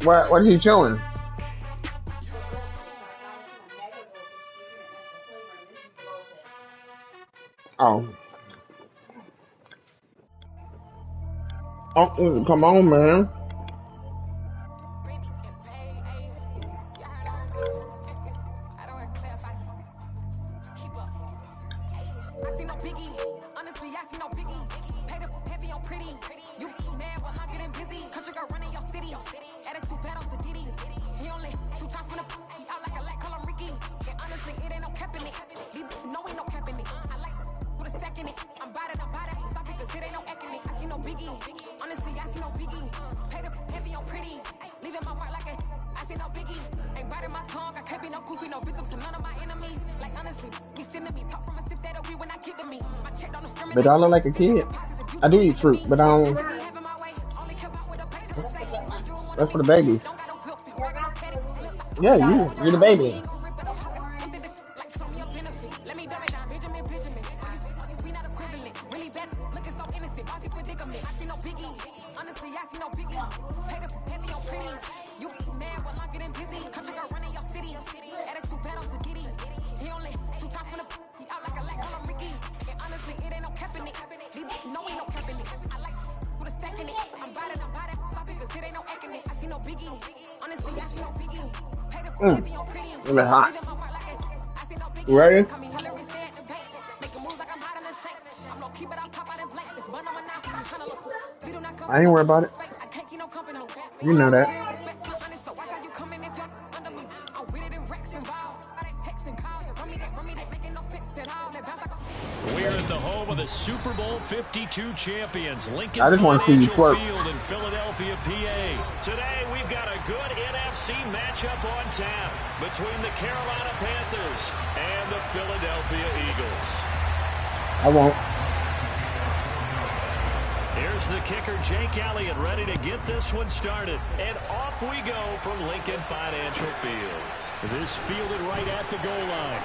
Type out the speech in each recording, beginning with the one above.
What he showing? Oh. Oh, come on, man. But I look like a kid. I do eat fruit, but I don't. That's for the babies. Yeah, you're the baby. It's hot. You ready? I ain't worried about it. You know that. We're at the home of the Super Bowl 52 champions, Lincoln I just want to see you Financial twerk. Field in Philadelphia, PA. Today, we've got a good NFC matchup on tap between the Carolina Panthers and the Philadelphia Eagles. I won't. Here's the kicker, Jake Elliott, ready to get this one started. And off we go from Lincoln Financial Field. This fielded right at the goal line.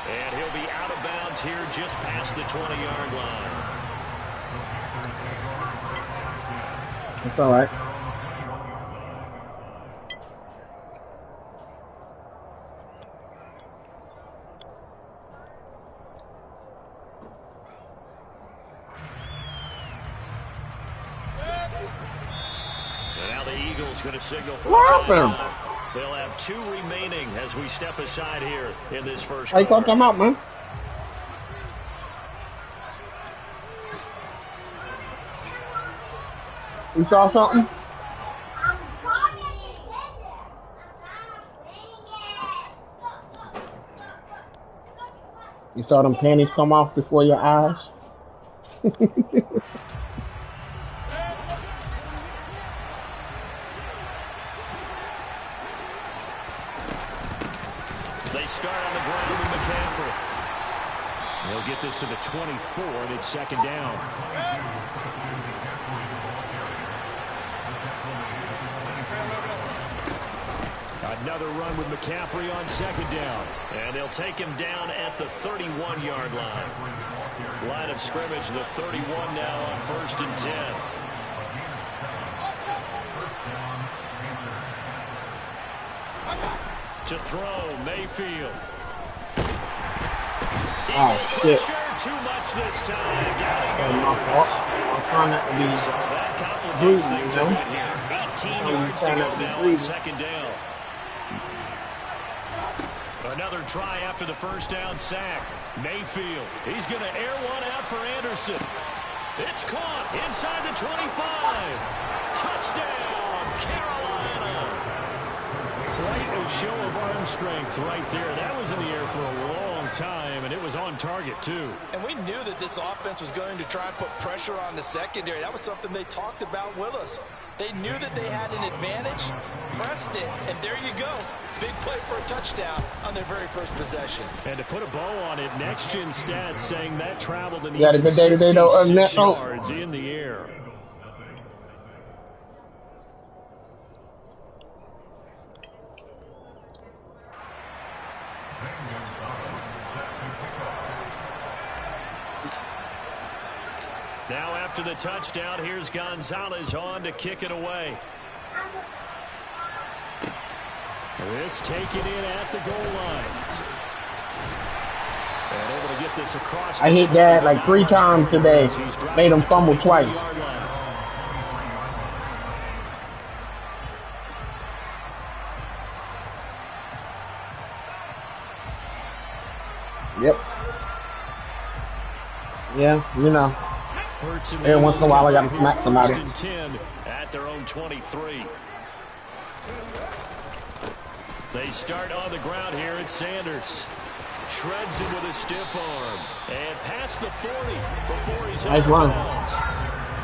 And he'll be out of bounds here just past the 20-yard line. It's all right. And now the Eagles going to signal for What a happened? timeout. They'll have 2 remaining as we step aside here in this first How you quarter. caught them out, man? You saw something? You saw them panties come off before your eyes? They start on the ground with McCaffrey. They'll get this to the 24, and it's second down. Another run with McCaffrey on second down. And they'll take him down at the 31-yard line. Line of scrimmage, the 31 now on 1st and 10. To throw, Mayfield. Oh, shit. Too much this time. My fault. I'm trying not to be So that complicates breathing, things you a know? bit here. 18 I'm yards to trying go not to be now on breathing. second down. Another try after the first down sack. Mayfield. He's going to air one out for Anderson. It's caught inside the 25. Touchdown, Carolina. Quite a show of arm strength right there. That was in the air for a long time, and it was on target, too. And we knew that this offense was going to try and put pressure on the secondary. That was something they talked about with us. They knew that they had an advantage, pressed it, and there you go. Big play for a touchdown on their very first possession. And to put a bow on it, Next Gen Stats saying that traveled an You had a even good day today, though, 66 Net? Oh. yards in the air. Now after the touchdown, here's Gonzalez on to kick it away. This taken in at the goal line. And able to get this across. I hit that like 3 times today. Made him fumble twice. Yep. Yeah, you know. Every once in a while I gotta smack somebody. At their own 23. They start on the ground here at Sanders. Shreds him with a stiff arm. And past the 40 before he's out of bounds.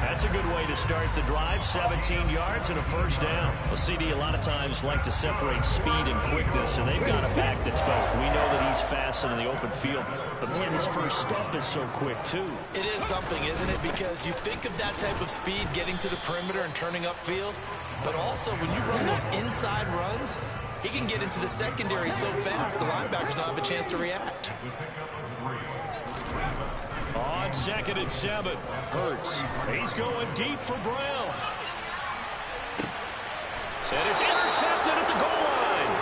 That's a good way to start the drive. 17 yards and a first down. Well, CD a lot of times like to separate speed and quickness, and they've got a back that's both. We know that he's fast in the open field, but man, his first step is so quick too. It is something, isn't it? Because you think of that type of speed getting to the perimeter and turning upfield, but also when you run those inside runs, he can get into the secondary so fast the linebackers don't have a chance to react. On 2nd and 7, Hurts. He's going deep for Brown. And it's intercepted at the goal line.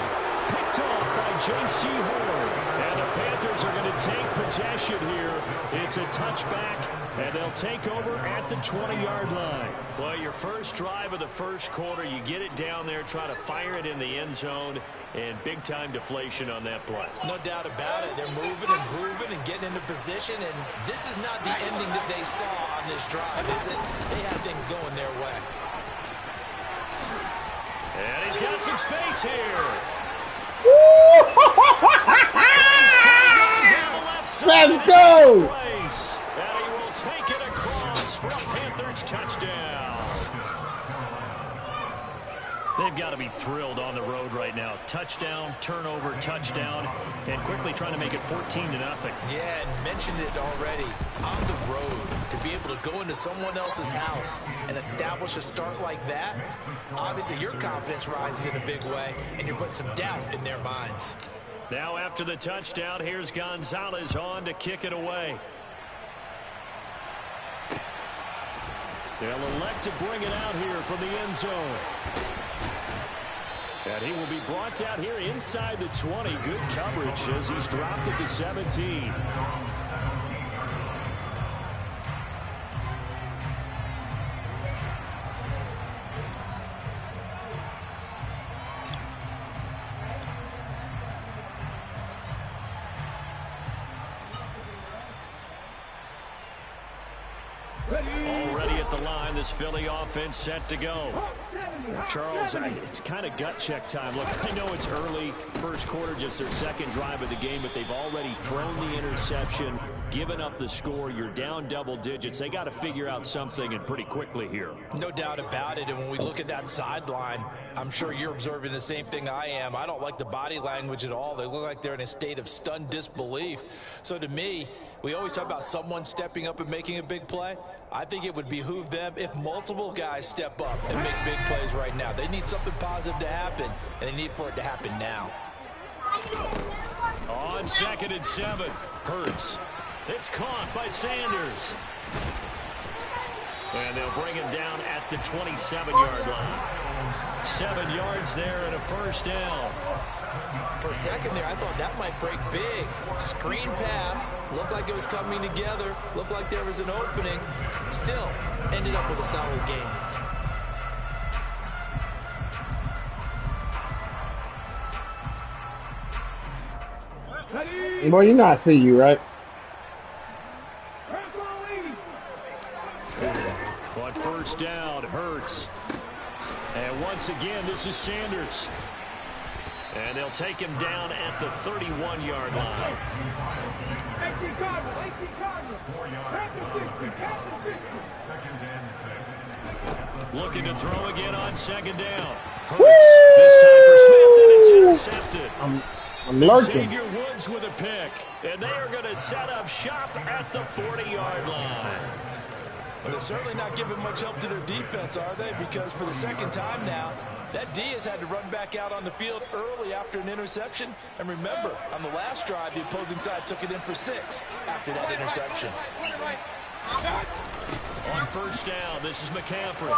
Picked off by J.C. Horn. And the Panthers are going to take possession here. It's a touchback, and they'll take over at the 20-yard line. Well, your first drive of the first quarter, you get it down there, try to fire it in the end zone, and big-time deflation on that play. No doubt about it. They're moving and grooving and getting into position, and this is not the ending that they saw on this drive, is it? They had things going their way. And he's got some space here. Let's go! And he will take it across for a Panthers touchdown. They've got to be thrilled on the road right now. Touchdown, turnover, touchdown, and quickly trying to make it 14-0. Yeah, and mentioned it already. On the road, to be able to go into someone else's house and establish a start like that, obviously your confidence rises in a big way, and you're putting some doubt in their minds. Now after the touchdown, here's Gonzalez on to kick it away. They'll elect to bring it out here from the end zone. And he will be brought down here inside the 20. Good coverage as he's dropped at the 17. Already at the line, this Philly offense set to go. Charles, it's kind of gut check time. Look, I know it's early, first quarter, just their second drive of the game, but they've already thrown the interception, given up the score. You're down double digits. They got to figure out something, and pretty quickly here. No doubt about it, and when we look at that sideline, I'm sure you're observing the same thing I am. I don't like the body language at all. They look like they're in a state of stunned disbelief. So to me, we always talk about someone stepping up and making a big play. I think it would behoove them if multiple guys step up and make big plays right now. They need something positive to happen, and they need for it to happen now. On 2nd and 7, Hurts. It's caught by Sanders. And they'll bring him down at the 27-yard line. 7 yards there and a first down. For a second there, I thought that might break big. Screen pass. Looked like it was coming together. Looked like there was an opening. Still, ended up with a solid game. Boy, you know I see you, right? On first down, Hurts. And once again, this is Sanders. And they'll take him down at the 31-yard line. Looking to throw again on 2nd down. Hurts. This time for Smith, and it's intercepted. I'm lurking. Xavier Woods with a pick. And they are going to set up shop at the 40-yard line. Well, they're certainly not giving much help to their defense, are they? Because for the second time now, that D has had to run back out on the field early after an interception. And remember, on the last drive, the opposing side took it in for 6 after that interception. On first down, this is McCaffrey.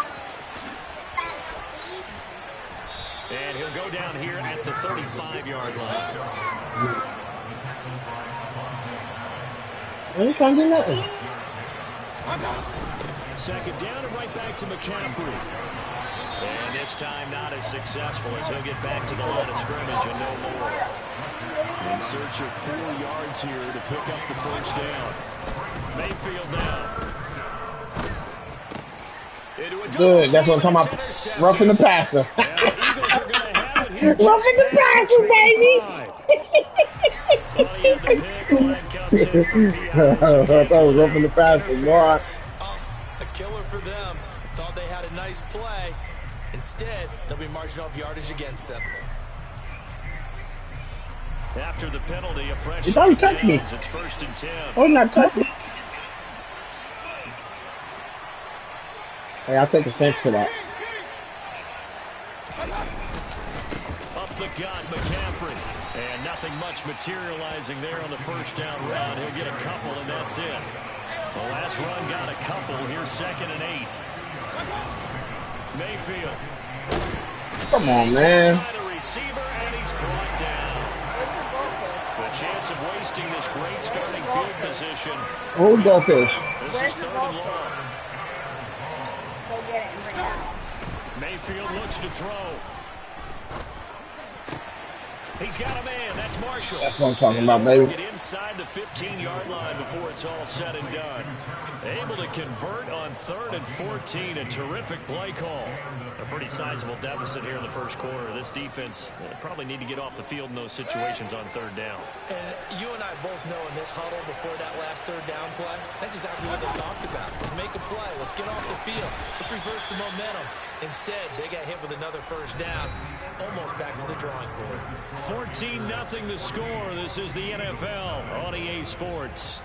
And he'll go down here at the 35-yard line. I ain't trying to do nothing. Second down and right back to McCaffrey. And this time not as successful as he'll get back to the line of scrimmage and no more. In search of 4 yards here to pick up the first down. Mayfield now. Good, that's what I'm talking about. Roughing the passer. Roughing the passer, baby. That was roughing the passer, boy. A killer for them. Thought they had a nice play. Instead, they'll be marching off yardage against them. After the penalty, a fresh He probably touched me. It's 1st and 10. Oh, not touched me. Hey, I'll take offense to that. Up the gut, McCaffrey. And nothing much materializing there on the first down run. He'll get a couple, and that's it. The last run got a couple. Here's 2nd and 8. Mayfield. Come on, man. By the receiver, and he's brought down. The chance of wasting this great starting field position. Oh, goldfish. This is 3rd and long. Mayfield looks to throw. He's got a man. That's Marshall. That's what I'm talking about, baby. Get inside the 15-yard line before it's all said and done. Able to convert on 3rd and 14. A terrific play call. A pretty sizable deficit here in the first quarter. This defense probably need to get off the field in those situations on 3rd down. And you and I both know in this huddle before that last 3rd down play, that's exactly what they talked about. Let's make a play. Let's get off the field. Let's reverse the momentum. Instead, they got hit with another first down. Almost back to the drawing board. 14-0 the score. This is the NFL on EA Sports.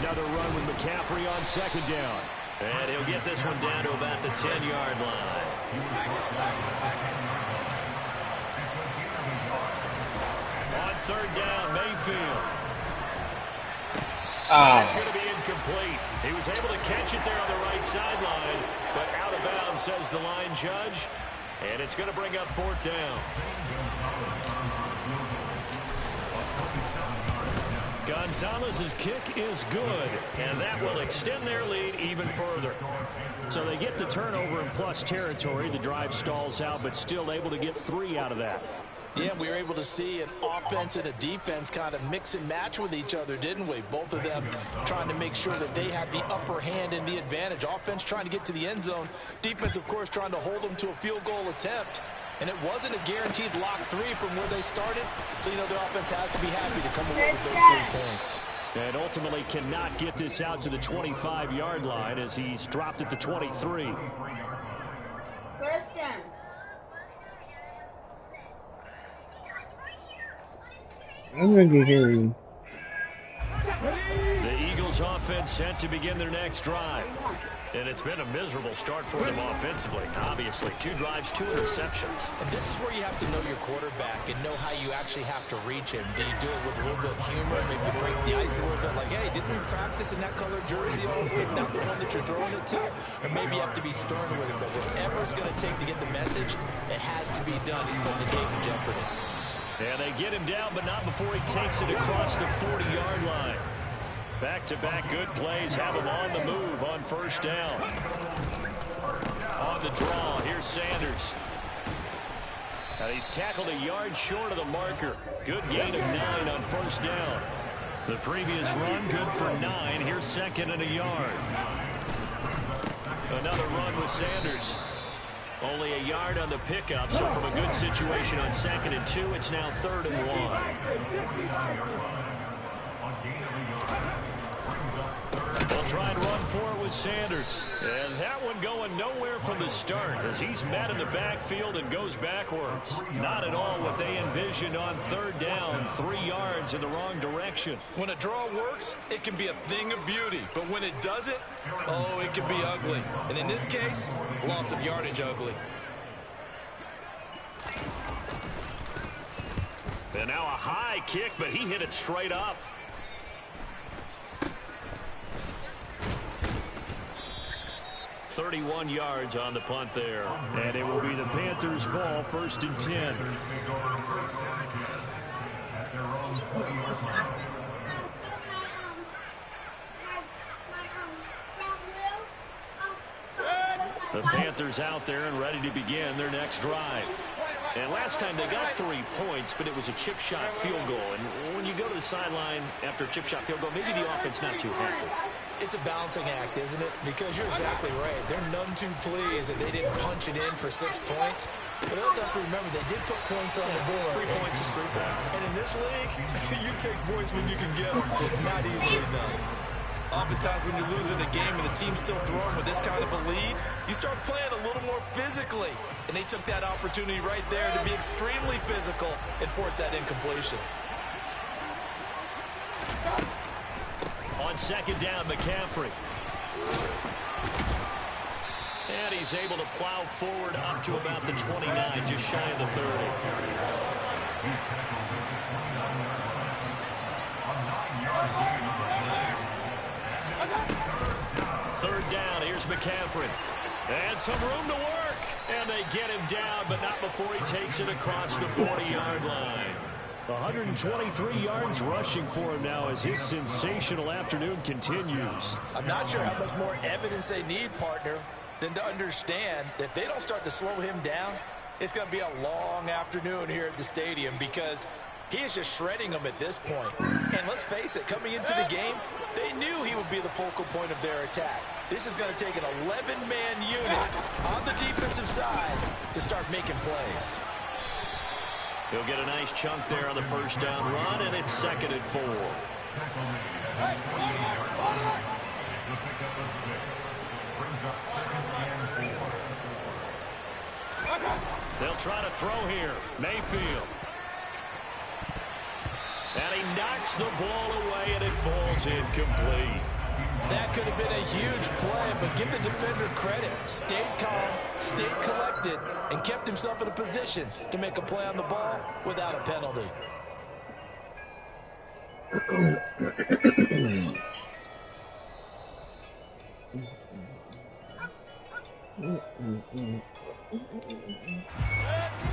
Another run with McCaffrey on 2nd down. And he'll get this one down to about the 10-yard line. On 3rd down, Mayfield. That's going to be incomplete. He was able to catch it there on the right sideline, but out of bounds, says the line judge. And it's going to bring up 4th down. Gonzalez's kick is good, and that will extend their lead even further. So they get the turnover in plus territory. The drive stalls out, but still able to get 3 out of that. Yeah, we were able to see an offense and a defense kind of mix and match with each other, didn't we? Both of them trying to make sure that they have the upper hand and the advantage. Offense trying to get to the end zone. Defense, of course, trying to hold them to a field goal attempt. And it wasn't a guaranteed lock 3 from where they started. So, their offense has to be happy to come away with those 3 points. And ultimately cannot get this out to the 25-yard line as he's dropped at the 23. Question. I'm going to hear you. The Eagles offense set to begin their next drive. And it's been a miserable start for them offensively. Obviously, 2 drives, 2 interceptions. And this is where you have to know your quarterback and know how you actually have to reach him. Do you do it with a little bit of humor? Maybe you break the ice a little bit like, hey, didn't we practice in that color jersey all week? Not the one that you're throwing it to? Or maybe you have to be stern with him. But whatever it's going to take to get the message, it has to be done. He's putting the game in jeopardy. And they get him down, but not before he takes it across the 40-yard line. Back-to-back good plays have him on the move on 1st down. On the draw, here's Sanders. Now he's tackled a yard short of the marker. Good gain of 9 on 1st down. The previous run, good for 9. Here's 2nd and a yard. Another run with Sanders. Only a yard on the pickup, so from a good situation on 2nd and 2, it's now 3rd and 1. They'll try and run for it with Sanders. And that one going nowhere from the start as he's met in the backfield and goes backwards. Not at all what they envisioned on third down, 3 yards in the wrong direction. When a draw works, it can be a thing of beauty. But when it doesn't, oh, it can be ugly. And in this case, loss of yardage ugly. And now a high kick, but he hit it straight up. .31 yards on the punt there. And it will be the Panthers' ball, 1st and 10. The Panthers out there and ready to begin their next drive. And last time they got 3 points, but it was a chip shot field goal. And when you go to the sideline after a chip shot field goal, maybe the offense not too happy. It's a balancing act, isn't it? Because you're exactly right. They're none too pleased that they didn't punch it in for 6 points. But also have to remember they did put points on the board. 3 points is 3 points. And in this league, you take points when you can get them. Not easily done. Oftentimes when you're losing a game and the team's still throwing with this kind of a lead, you start playing a little more physically. And they took that opportunity right there to be extremely physical and force that incompletion. On 2nd down, McCaffrey. And he's able to plow forward up to about the 29, just shy of the 30. Third down, here's McCaffrey. And some room to work. And they get him down, but not before he takes it across the 40-yard line. 123 yards rushing for him now as his sensational afternoon continues. I'm not sure how much more evidence they need, partner, than to understand that if they don't start to slow him down, it's going to be a long afternoon here at the stadium because he is just shredding them at this point. And let's face it, coming into the game, they knew he would be the focal point of their attack. This is going to take an 11-man unit on the defensive side to start making plays. He'll get a nice chunk there on the first down run, and it's 2nd and 4. They'll try to throw here. Mayfield. And he knocks the ball away, and it falls incomplete. That could have been a huge play, but give the defender credit. Stayed calm, stayed collected, and kept himself in a position to make a play on the ball without a penalty.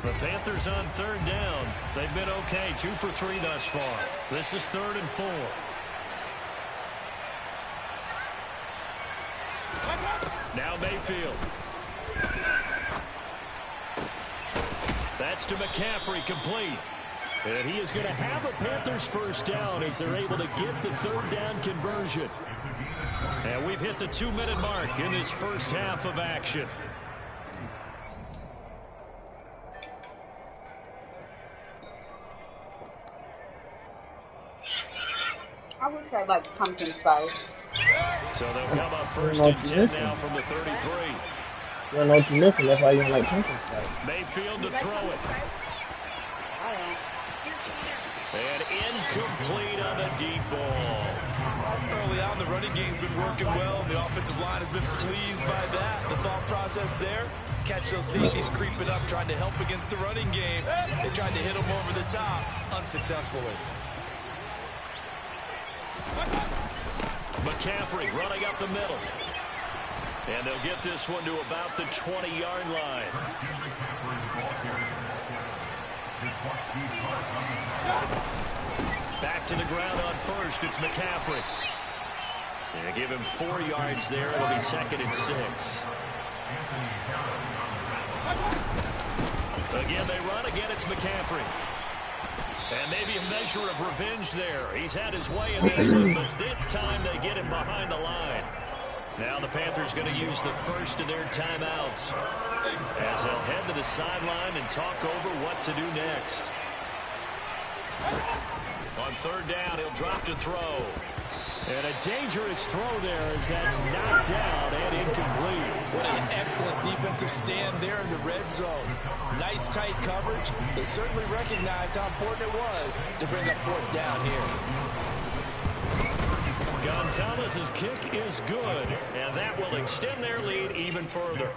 The Panthers on 3rd down. They've been okay, 2 for 3 thus far. This is 3rd and 4. Now Mayfield. That's to McCaffrey, complete. And he is going to have a Panthers first down as they're able to get the 3rd down conversion. And we've hit the 2-minute mark in this first half of action. I wish I liked pumpkin spice. So they'll come up 1st and 10 now from the 33. You don't know what you're missing. That's why you don't like pumpkin spice. Mayfield to throw it. And incomplete on the deep ball. Early on, the running game's been working well, and the offensive line has been pleased by that. The thought process there, catch those safeties creeping up, trying to help against the running game. They tried to hit them over the top, unsuccessfully. McCaffrey running up the middle. And they'll get this one to about the 20-yard line. Back to the ground on 1st. It's McCaffrey. And give him 4 yards there. It'll be 2nd and 6. Again, they run. Again, it's McCaffrey. And maybe a measure of revenge there. He's had his way in this one, but this time they get him behind the line. Now the Panthers going to use the first of their timeouts as they'll head to the sideline and talk over what to do next. On 3rd down, he'll drop to throw. And a dangerous throw there as that's knocked down and incomplete. What an excellent defensive stand there in the red zone. Nice tight coverage. They certainly recognized how important it was to bring up fourth down here. Gonzalez's kick is good, and that will extend their lead even further.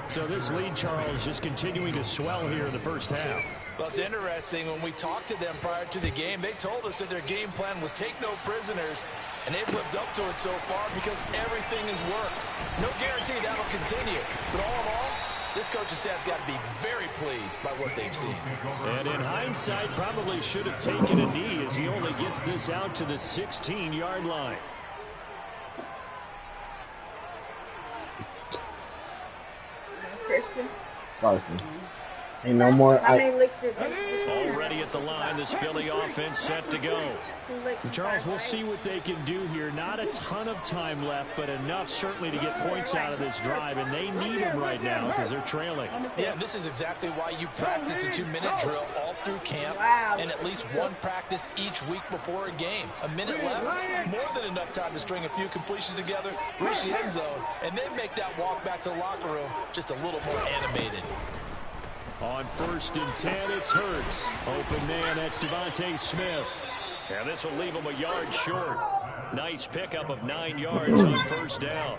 So this lead, Charles, just continuing to swell here in the first half. Well, it's interesting. When we talked to them prior to the game, they told us that their game plan was take no prisoners, and they've lived up to it so far because everything has worked. No guarantee that'll continue, but all in all, this coaching staff's got to be very pleased by what they've seen. And in hindsight, probably should have taken a knee as he only gets this out to the 16-yard line. Christian. Carson. Ain't no more. How many licks did Already at the line, this Philly offense set to go. Charles, we'll see what they can do here. Not a ton of time left, but enough certainly to get points out of this drive, and they need them right now because they're trailing. Yeah, this is exactly why you practice a 2-minute drill all through camp and at least one practice each week before a game. A minute left, more than enough time to string a few completions together, reach the end zone, and then make that walk back to the locker room just a little more animated. On 1st and 10, it's Hurts. Open man, that's Devontae Smith. And this will leave him a yard short. Nice pickup of 9 yards on first down.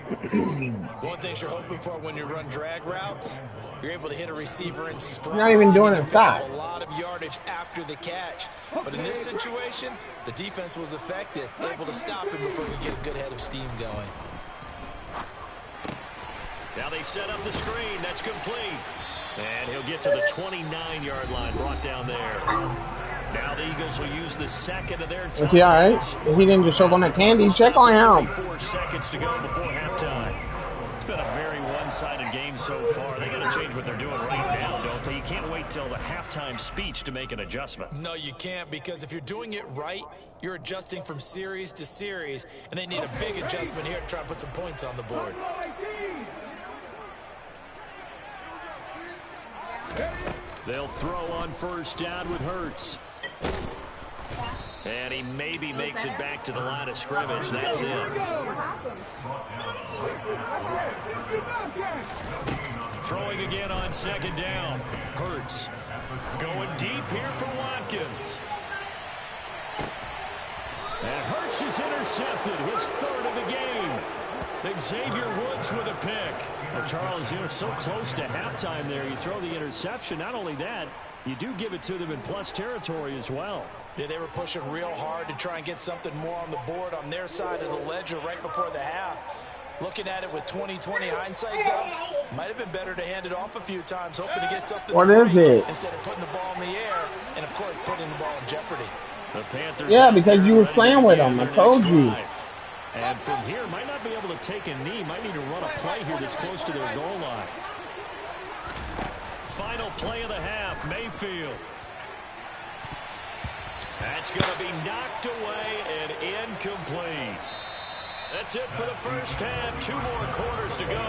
One thing you're hoping for when you run drag routes, you're able to hit a receiver in stride. You're not even doing a stop. A lot of yardage after the catch. But in this situation, the defense was effective, able to stop him before we get a good head of steam going. Now they set up the screen. That's complete. And he'll get to the 29-yard line, brought down there. Now the Eagles will use the second of their time. Is he all right? If he didn't just choke on that candy, check on him. 4 seconds to go before halftime. It's been a very one-sided game so far. They got to change what they're doing right now, don't they? You can't wait till the halftime speech to make an adjustment. No, you can't, because if you're doing it right, you're adjusting from series to series, and they need a big adjustment here to try and put some points on the board. They'll throw on first down with Hurts. And he maybe makes it back to the line of scrimmage. That's it. Throwing again on second down. Hurts going deep here for Watkins. And Hurts is intercepted, his 3rd of the game. Xavier Woods with a pick. Well, Charles, you're so close to halftime there. You throw the interception. Not only that, you do give it to them in plus territory as well. Yeah, they were pushing real hard to try and get something more on the board on their side of the ledger right before the half. Looking at it with 20/20 hindsight, though, might have been better to hand it off a few times, hoping to get something instead of putting the ball in the air and, of course, putting the ball in jeopody. The Panthers. Yeah, because you were playing with them. I told you. And from here, might not be able to take a knee. Might need to run a play here that's close to their goal line. Final play of the half, Mayfield. That's going to be knocked away and incomplete. That's it for the first half. 2 more quarters to go.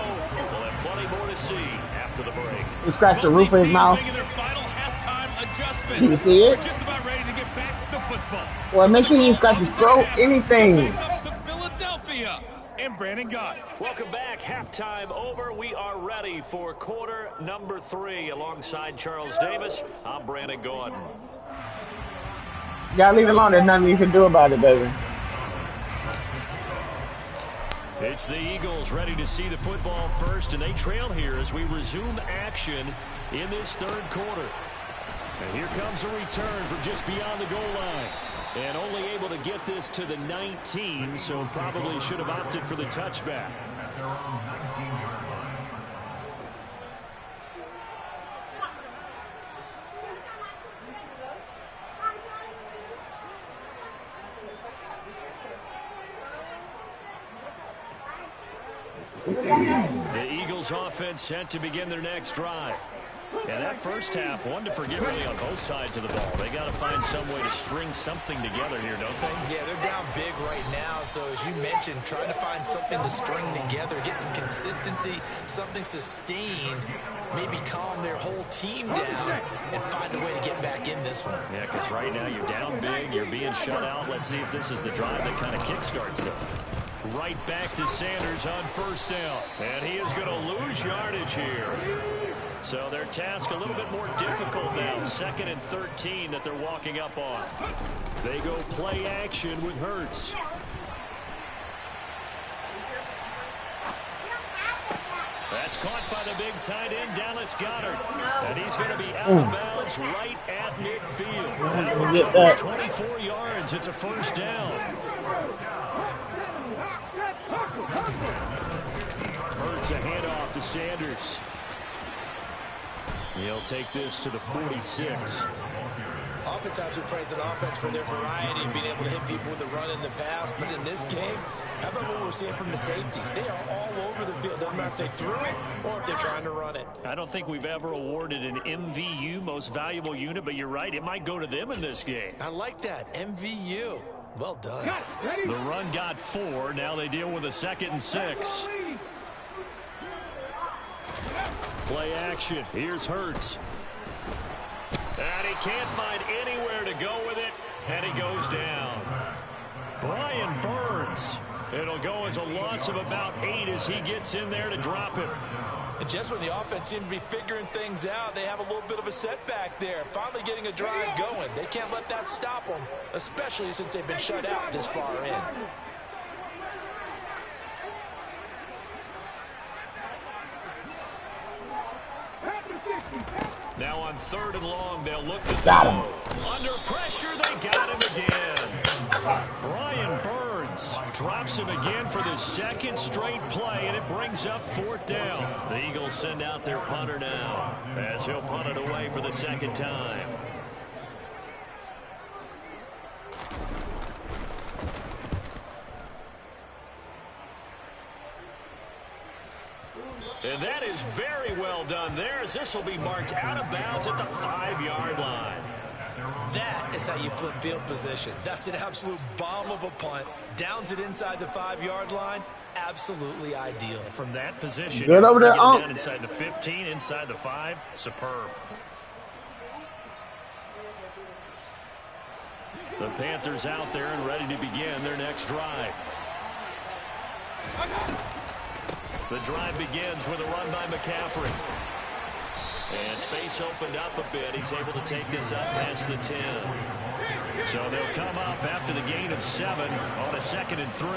We'll have plenty more to see after the break. He scratched the roof of his mouth. Making their final halftime adjustments. You see it? We're just about ready to get back to football. Well, make sure you scratch his throat, anything. Up to Philadelphia and Brandon Gott. Welcome back. Halftime over. We are ready for quarter number 3. Alongside Charles Davis, I'm Brandon Gordon. You gotta leave it alone. There's nothing you can do about it, baby. It's the Eagles ready to see the football first, and they trail here as we resume action in this 3rd quarter. And here comes a return from just beyond the goal line. And only able to get this to the 19, so probably should have opted for the touchback. The Eagles offense set to begin their next drive. And that first half, one to forget really on both sides of the ball. They got to find some way to string something together here, don't they? Yeah, they're down big right now. So as you mentioned, trying to find something to string together, get some consistency, something sustained maybe calm their whole team down and find a way to get back in this one. Yeah, because right now you're down big, you're being shut out. Let's see if this is the drive that kind of kickstarts them. Right back to Sanders on first down. And he is going to lose yardage here. So their task a little bit more difficult now. 2nd and 13 that they're walking up on. They go play action with Hurts. That's caught by the big tight end, Dallas Goedert. And he's going to be out of bounds right at midfield. And it covers 24 yards. It's a first down. Hurts a handoff to Sanders. He'll take this to the 46. Oftentimes we praise an offense for their variety of being able to hit people with the run in the pass. But in this game, how about what we're seeing from the safeties? They are all over the field. Doesn't matter if they threw it or if they're trying to run it. I don't think we've ever awarded an MVU, most valuable unit, but you're right. It might go to them in this game. I like that. MVU. Well done. The run got 4. Now they deal with a 2nd and 6. Play action. Here's Hurts. And he can't find anywhere to go with it. And he goes down. Brian Burns. It'll go as a loss of about 8 as he gets in there to drop him. And just when the offense seemed to be figuring things out, they have a little bit of a setback there. Finally getting a drive going. They can't let that stop them, especially since they've been shut out this far in. Now on 3rd and long, they'll look to throw. Under pressure, they got him again. Brian Burns drops him again for the 2nd straight play, and it brings up 4th down. The Eagles send out their punter now, as he'll punt it away for the 2nd time. And that is very well done there, as this will be marked out of bounds at the 5-yard line. That is how you flip field position. That's an absolute bomb of a punt. Downs it inside the 5-yard line. Absolutely ideal. From that position, good over there, down inside the 15, inside the 5. Superb. The Panthers out there and ready to begin their next drive. The drive begins with a run by McCaffrey. And space opened up a bit. He's able to take this up past the 10. So they'll come up after the gain of 7 on a 2nd and 3.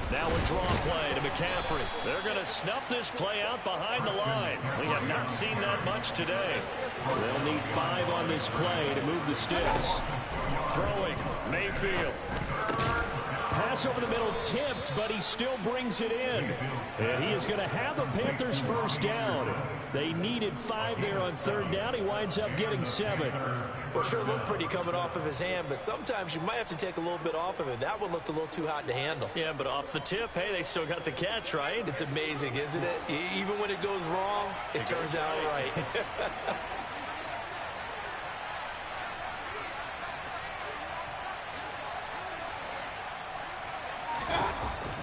Now a draw play to McCaffrey. They're going to snuff this play out behind the line. We have not seen that much today. They'll need 5 on this play to move the sticks. Throwing, Mayfield. Pass over the middle tipped, but he still brings it in. And he is going to have a Panthers first down. They needed 5 there on 3rd down. He winds up getting 7. Well, sure looked pretty coming off of his hand, but sometimes you might have to take a little bit off of it. That one looked a little too hot to handle. Yeah, but off the tip, hey, they still got the catch, right? It's amazing, isn't it? Even when it goes wrong, it turns out right.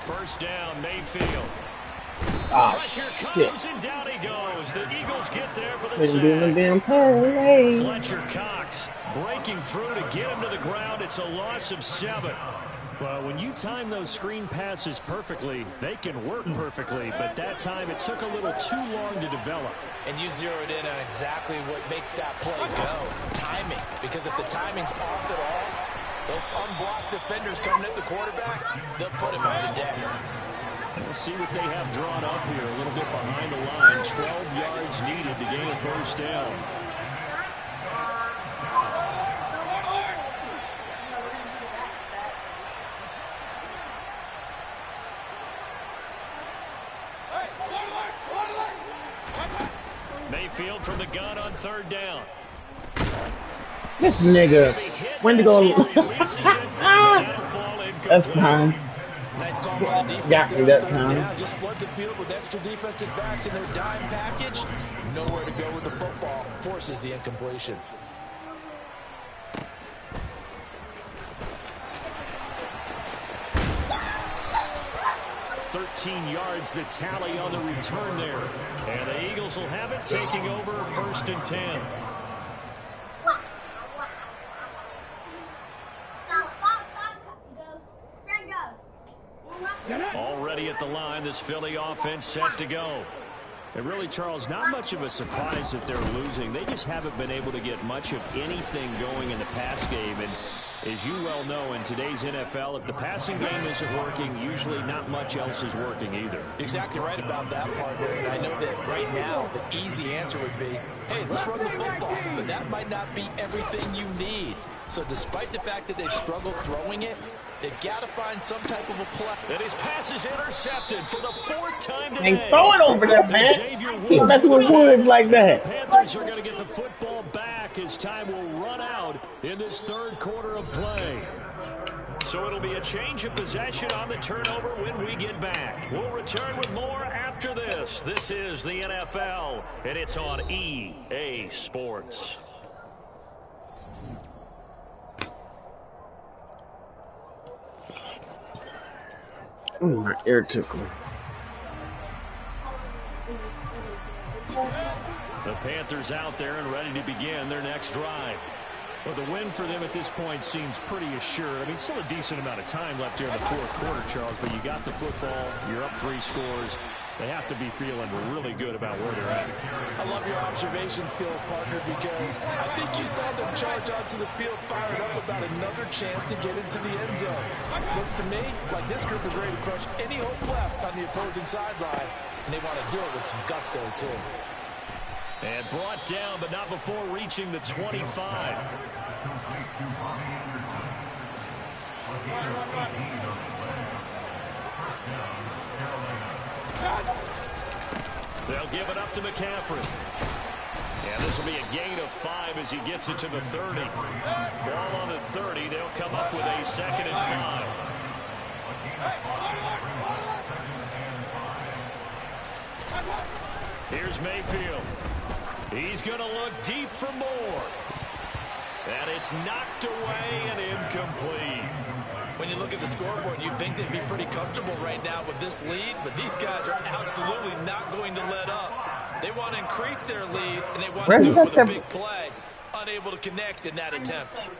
First down, Mayfield. Pressure comes, and down he goes. The Eagles get there for the sack. Fletcher Cox breaking through to get him to the ground. It's a loss of 7. Well, when you time those screen passes perfectly, they can work perfectly, but that time it took a little too long to develop. And you zeroed in on exactly what makes that play go. Timing. Because if the timing's off at all, those unblocked defenders coming at the quarterback, they'll put him on the deck. We'll see what they have drawn up here. A little bit behind the line. 12 yards needed to gain a first down. Mayfield from the gun on 3rd down. This nigga, when to go? That's fine. Nice call by the defense. Got me that time. Now just flood the field with extra defensive backs in their dime package. Nowhere to go with the football. Forces the incompletion. 13 yards the tally on the return there. And the Eagles will have it, taking over 1st and 10. Already at the line, this Philly offense set to go. And really, Charles, not much of a surprise that they're losing. They just haven't been able to get much of anything going in the pass game. And as you well know, in today's NFL, if the passing game isn't working, usually not much else is working either. Exactly right about that, partner. And I know that right now the easy answer would be, hey, let's run the football. But that might not be everything you need. So despite the fact that they've struggled throwing it, they've got to find some type of a play. And his pass is intercepted for the 4th time today. Hey, throw it over there, man. That's what Woods like that. Panthers are going to get the football back as time will run out in this 3rd quarter of play. So it'll be a change of possession on the turnover when we get back. We'll return with more after this. This is the NFL, and it's on EA Sports. Ooh, my ear tickle. The Panthers out there and ready to begin their next drive. Well, the win for them at this point seems pretty assured. I mean, still a decent amount of time left here in the 4th quarter, Charles, but you got the football, you're up 3 scores. They have to be feeling really good about where they're at. I love your observation skills, partner, because I think you saw them charge onto the field, fired up about another chance to get into the end zone. Looks to me like this group is ready to crush any hope left on the opposing sideline, and they want to do it with some gusto, too. And brought down, but not before reaching the 25. They'll give it up to McCaffrey. And this will be a gain of 5 as he gets it to the 30. Ball on the 30. They'll come up with a 2nd and 5. Here's Mayfield. He's going to look deep for more. And it's knocked away and incomplete. When you look at the scoreboard, you'd think they'd be pretty comfortable right now with this lead, but these guys are absolutely not going to let up. They want to increase their lead, and they want to do it with a big play. Unable to connect in that attempt.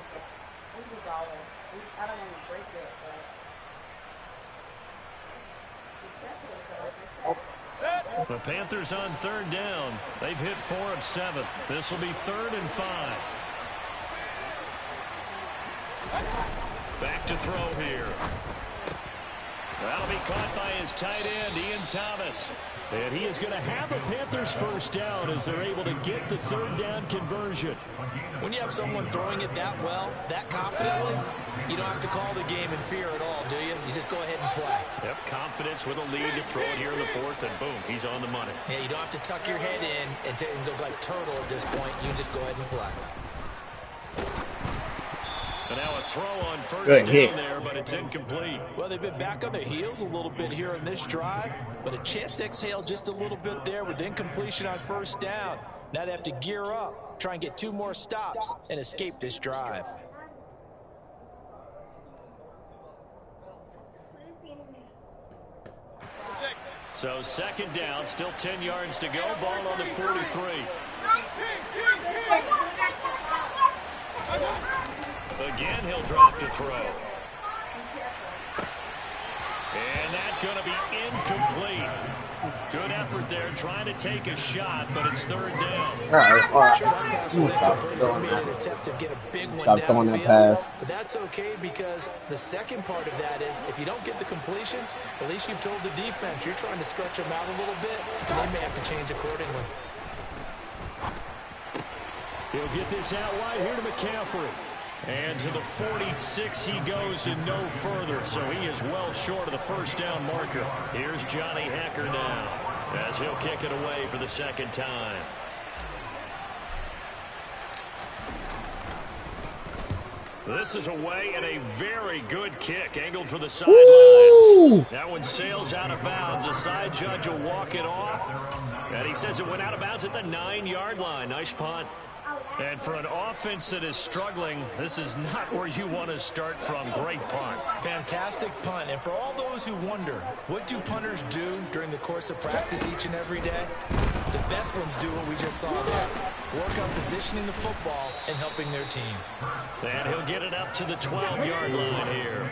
The Panthers on 3rd down. They've hit 4 of 7. This will be 3rd and 5. Back to throw here. That'll be caught by his tight end, Ian Thomas. And he is going to have a Panthers 1st down as they're able to get the 3rd down conversion. When you have someone throwing it that well, that confidently, you don't have to call the game in fear at all, do you? You just go ahead and play. Yep, confidence with a lead to throw it here in the 4th, and boom, he's on the money. Yeah, you don't have to tuck your head in and go like turtle at this point. You just go ahead and play. And now a throw on 1st down there, but it's incomplete. Well, they've been back on their heels a little bit here in this drive, but a chance to exhale just a little bit there with incompletion on 1st down. Now they have to gear up, try and get 2 more stops, and escape this drive. So 2nd down, still 10 yards to go. Ball on the 43. Again, he'll drop to throw. And that's going to be incomplete. Good effort there, trying to take a shot, but it's 3rd down. All right. Sure, that pass was incomplete. They made an attempt to get a big one downfield, but that's okay because the second part of that is if you don't get the completion, at least you've told the defense you're trying to stretch them out a little bit, and they may have to change accordingly. He'll get this out wide here to McCaffrey. And to the 46 he goes and no further, so he is well short of the 1st down marker. Here's Johnny Hekker now as he'll kick it away for the 2nd time. This is away and a very good kick angled for the sidelines. That one sails out of bounds. The side judge will walk it off. And he says it went out of bounds at the 9-yard line. Nice punt. And for an offense that is struggling, this is not where you want to start from. Great punt. Fantastic punt. And for all those who wonder, what do punters do during the course of practice each and every day? The best ones do what we just saw there. Work on positioning the football and helping their team. And he'll get it up to the 12-yard line here.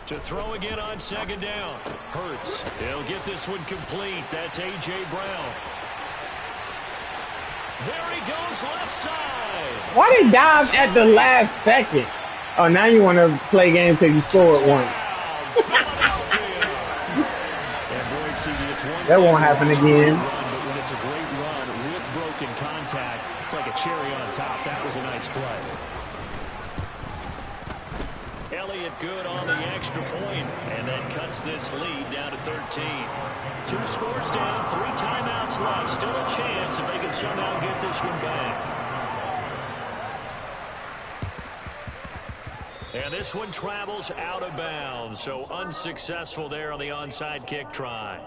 To throw again on second down. Hurts. He'll get this one complete. That's A.J. Brown. There he goes left side. Why they dive at the last second? Oh, now you want to play games because you scored one. That won't happen again. But when it's a great run with broken contact, it's like a cherry on top. That was a nice play. Elliott good on the extra point, and then cuts this lead down to 13. 2 scores down, 3 timeouts left. Still a chance if they can somehow get this one back. And this one travels out of bounds, so unsuccessful there on the onside kick try.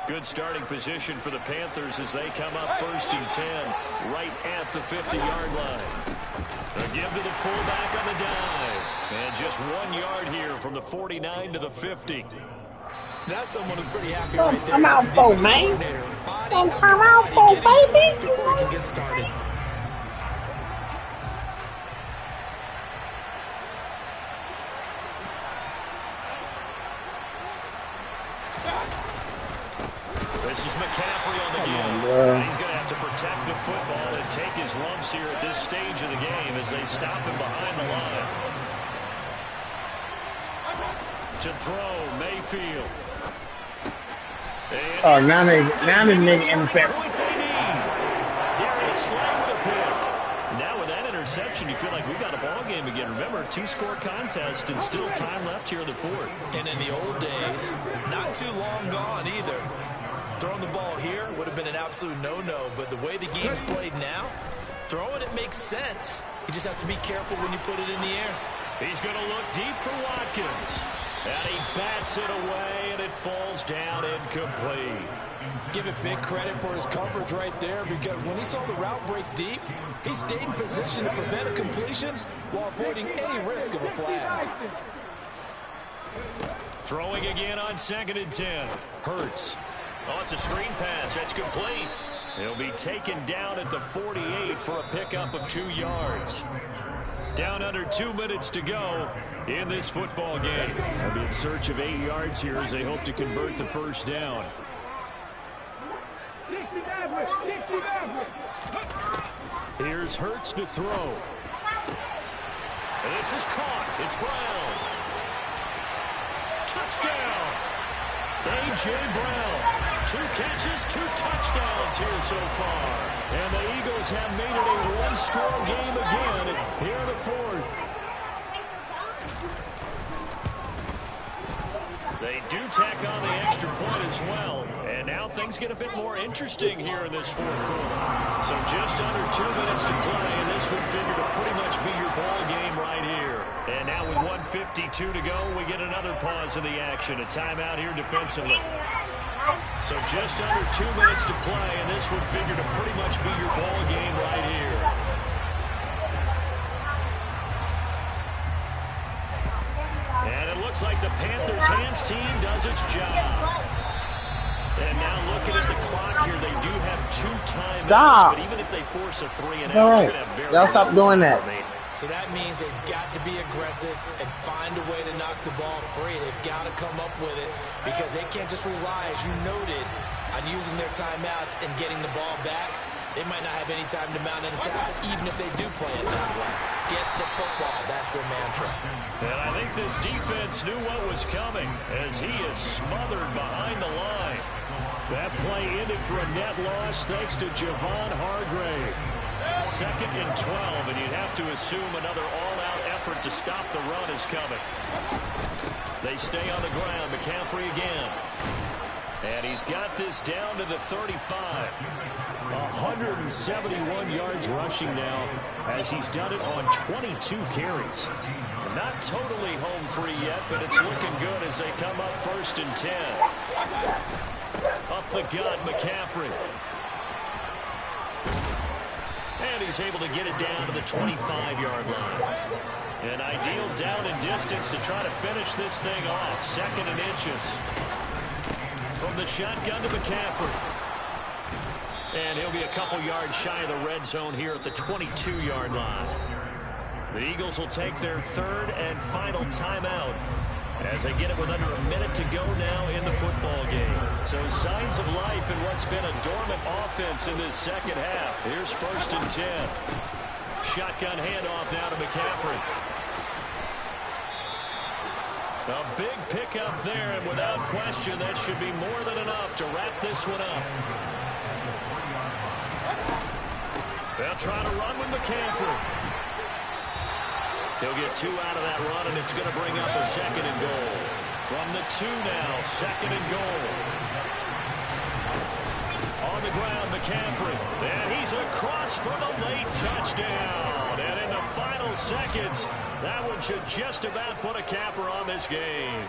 Good starting position for the Panthers as they come up 1st and 10 right at the 50-yard line. A give to the fullback on the dive. And just 1 yard here from the 49 to the 50. That's someone who's pretty happy right there. I'm out for, man. I'm out for, baby. Before he can get started. This is McCaffrey on the give. He's going to have to protect the football and take his lumps here at this stage of the game as they stop him behind the line. To throw, Mayfield. Oh, now they make intercept. Darius Slay with a pick. Now with that interception, you feel like we got a ball game again. Remember, 2-score contest and still time left here in the 4th. And in the old days, not too long gone either. Throwing the ball here would have been an absolute no-no, but the way the game's played now, throwing it makes sense. You just have to be careful when you put it in the air. He's going to look deep for Watkins. And he bats it away, and it falls down incomplete. Give it big credit for his coverage right there, because when he saw the route break deep, he stayed in position to prevent a completion while avoiding any risk of a flag. Throwing again on 2nd and 10. Hurts. Oh, it's a screen pass. That's complete. He'll be taken down at the 48 for a pickup of 2 yards. Down under 2 minutes to go in this football game. They'll be in search of 8 yards here as they hope to convert the first down. Here's Hurts to throw. And this is caught. It's Brown. Touchdown. A.J. Brown. 2 catches, 2 touchdowns here so far. And the Eagles have made it a 1-score game again here in the 4th. They do tack on the extra point as well. And now things get a bit more interesting here in this 4th quarter. So just under 2 minutes to play, and this would figure to pretty much be your ball game right here. And now with 1:52 to go, we get another pause of the action. A timeout here defensively. So just under 2 minutes to play, and this would figure to pretty much be your ball game right here. And it looks like the Panthers' hands team does its job. And now looking at the clock here, they do have 2 timeouts, but even if they force a 3 and out, they're going to have very Y'all stop doing that. So that means they've got to be aggressive and find a way to knock the ball free. They've got to come up with it because they can't just rely, as you noted, on using their timeouts and getting the ball back. They might not have any time to mount an attack, even if they do play it that way. Get the football. That's their mantra. And I think this defense knew what was coming as he is smothered behind the line. That play ended for a net loss thanks to Javon Hargrave. 2nd and 12, and you'd have to assume another all-out effort to stop the run is coming. They stay on the ground. McCaffrey again. And he's got this down to the 35. 171 yards rushing now as he's done it on 22 carries. Not totally home free yet, but it's looking good as they come up 1st and 10. Up the gut, McCaffrey. And he's able to get it down to the 25-yard line. An ideal down and distance to try to finish this thing off. 2nd and inches. From the shotgun to McCaffrey. And he'll be a couple yards shy of the red zone here at the 22-yard line. The Eagles will take their 3rd and final timeout as they get it with under a minute to go now in the football game. So signs of life in what's been a dormant offense in this second half. Here's 1st and 10. Shotgun handoff now to McCaffrey. A big pickup there, and without question, that should be more than enough to wrap this one up. They'll try to run with McCaffrey. He'll get 2 out of that run, and it's going to bring up a 2nd and goal. From the 2 now, 2nd and goal. On the ground, McCaffrey. And he's across for the late touchdown. And in the final seconds, that one should just about put a capper on this game.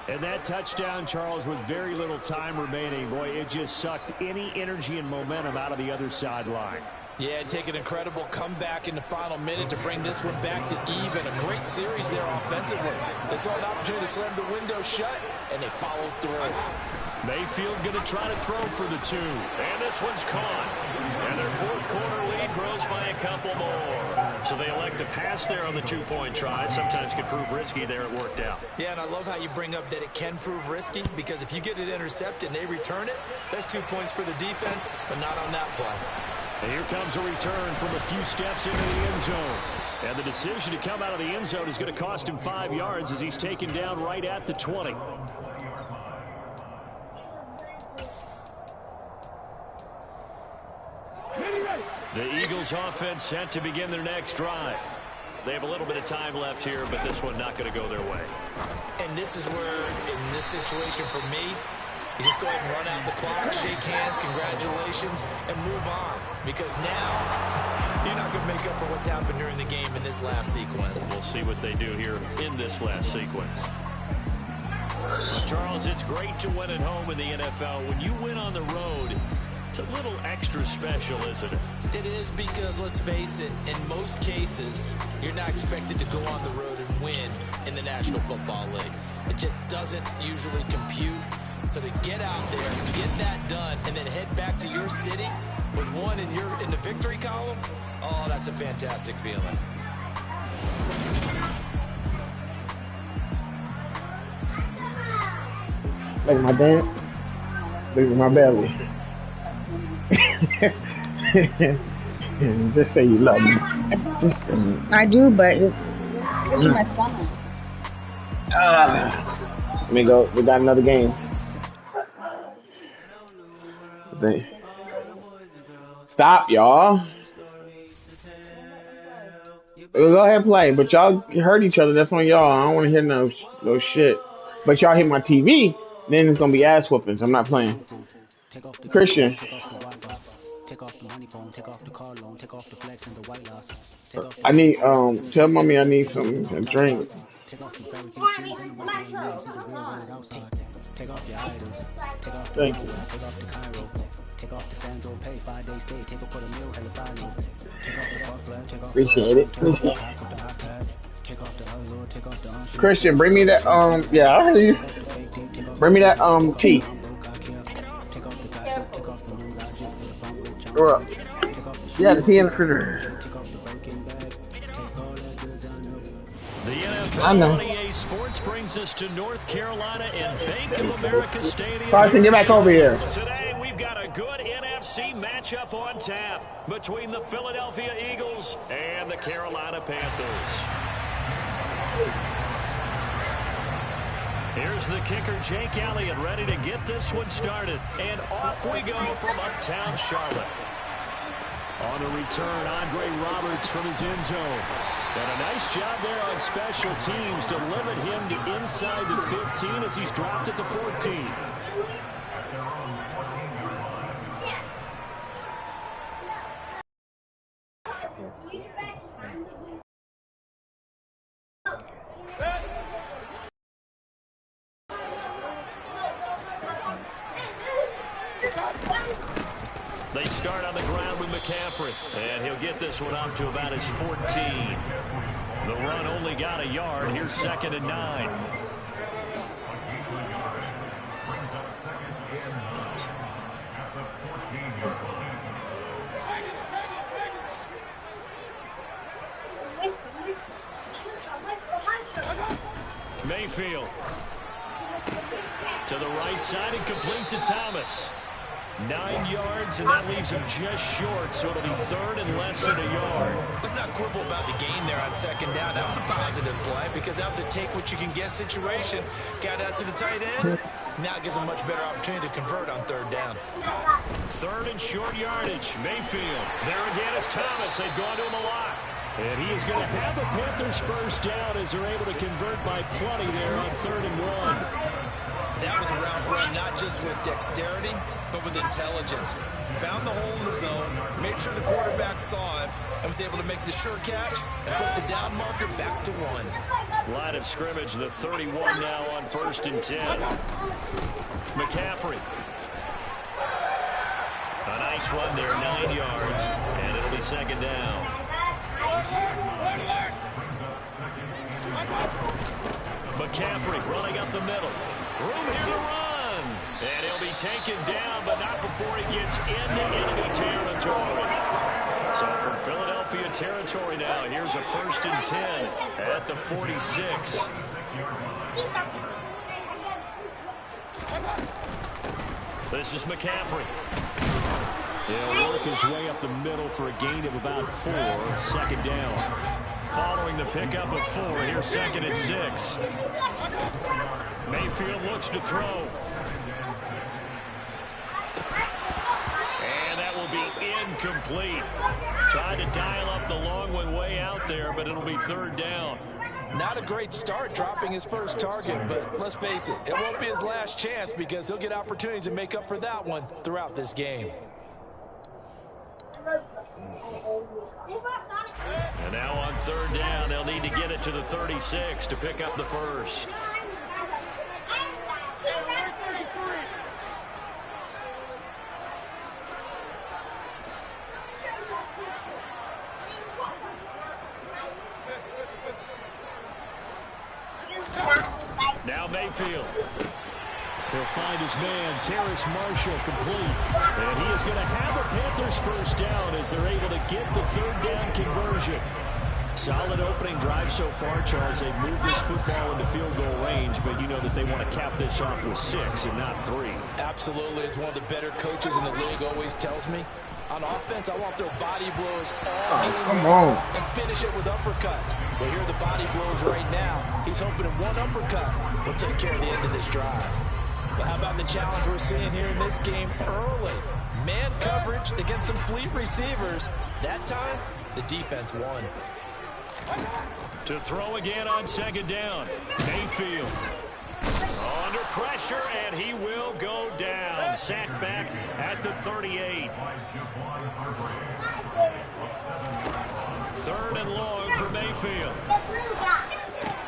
And that touchdown, Charles, with very little time remaining, boy, it just sucked any energy and momentum out of the other sideline. Yeah, take an incredible comeback in the final minute to bring this one back to even. A great series there offensively. They saw an opportunity to slam the window shut, and they followed through. Mayfield going to try to throw for the 2. And this one's caught. And their 4th quarter lead grows by a couple more. So they elect to pass there on the 2-point try. Sometimes could prove risky there. It worked out. Yeah, and I love how you bring up that it can prove risky, because if you get it intercepted and they return it, that's 2 points for the defense, but not on that play. And here comes a return from a few steps into the end zone. And the decision to come out of the end zone is going to cost him 5 yards as he's taken down right at the 20. The Eagles offense set to begin their next drive. They have a little bit of time left here, but this one not going to go their way. And this is where, in this situation for me, you just go ahead and run out the clock, shake hands, congratulations, and move on. Because now, you're not going to make up for what's happened during the game in this last sequence. We'll see what they do here in this last sequence. Charles, it's great to win at home in the NFL. When you win on the road, it's a little extra special, isn't it? It is, because, let's face it, in most cases, you're not expected to go on the road and win in the National Football League. It just doesn't usually compute. So to get out there, get that done, and then head back to your city with one in the victory column, oh, that's a fantastic feeling. Look at my dance. Look at my belly. Just say you love me. Just say it. I do, but it's my stomach. Let me go. We got another game. Stop, y'all. Go ahead and play, but y'all hurt each other. That's on y'all. I don't want to hear no shit. But y'all hit my TV, then it's gonna be ass whoopings. I'm not playing. Christian. I need tell mommy I need some drink. Thank you. Appreciate it. Christian, bring me that yeah, I heard you. Bring me that tea. Yeah, the tea in the refrigerator. The NFL 28 Sports brings us to North Carolina and Bank of America Stadium. Carson, get back over here. Today we've got a good NFC matchup on tap between the Philadelphia Eagles and the Carolina Panthers. Here's the kicker, Jake Elliott, ready to get this one started. And off we go from uptown Charlotte. On the return, Andre Roberts from his end zone. And a nice job there on special teams to limit him to inside the 15 as he's dropped at the 14. They start on the ground with McCaffrey, and he'll get this one up to about his 14. The run only got a yard. Here's 2nd and 9. Mayfield to the right side and complete to Thomas. 9 yards, and that leaves him just short, so it'll be 3rd and less than a yard. Let's not quibble about the gain there on 2nd down. That was a positive play because that was a take-what-you-can-get situation. Got out to the tight end. Now it gives him a much better opportunity to convert on 3rd down. 3rd and short yardage. Mayfield. There again is Thomas. They've gone to him a lot. And he is going to have a Panthers first down as they're able to convert by plenty there on 3rd and 1. That was a route run not just with dexterity, but with intelligence. Found the hole in the zone, made sure the quarterback saw him, and was able to make the sure catch and flip the down marker back to 1. Line of scrimmage, the 31 now on 1st and 10. McCaffrey. A nice run there, 9 yards, and it'll be 2nd down. McCaffrey running up the middle. Room here to run. And he'll be taken down, but not before he gets into enemy territory. So from Philadelphia territory now, here's a 1st and 10 at the 46. This is McCaffrey. He'll work his way up the middle for a gain of about 4. 2nd down. Following the pickup of 4, here's 2nd and 6. Mayfield looks to throw. And that will be incomplete. Tried to dial up the long one way out there, but it'll be 3rd down. Not a great start dropping his first target, but let's face it, it won't be his last chance because he'll get opportunities to make up for that one throughout this game. And now on 3rd down, they'll need to get it to the 36 to pick up the first. Now Mayfield. He'll find his man, Terrace Marshall, complete. And he is going to have a Panthers first down as they're able to get the 3rd down conversion. Solid opening drive so far, Charles. They've moved this football into field goal range, but you know that they want to cap this off with 6 and not 3. Absolutely. As one of the better coaches in the league always tells me, on offense, I want their body blows all game long and finish it with uppercuts. But here are the body blows right now. He's hoping in one uppercut will take care of the end of this drive. But how about the challenge we're seeing here in this game early? Man coverage against some fleet receivers. That time, the defense won. To throw again on 2nd down. Mayfield. Under pressure, and he will go down. Sacked back at the 38. 3rd and long for Mayfield.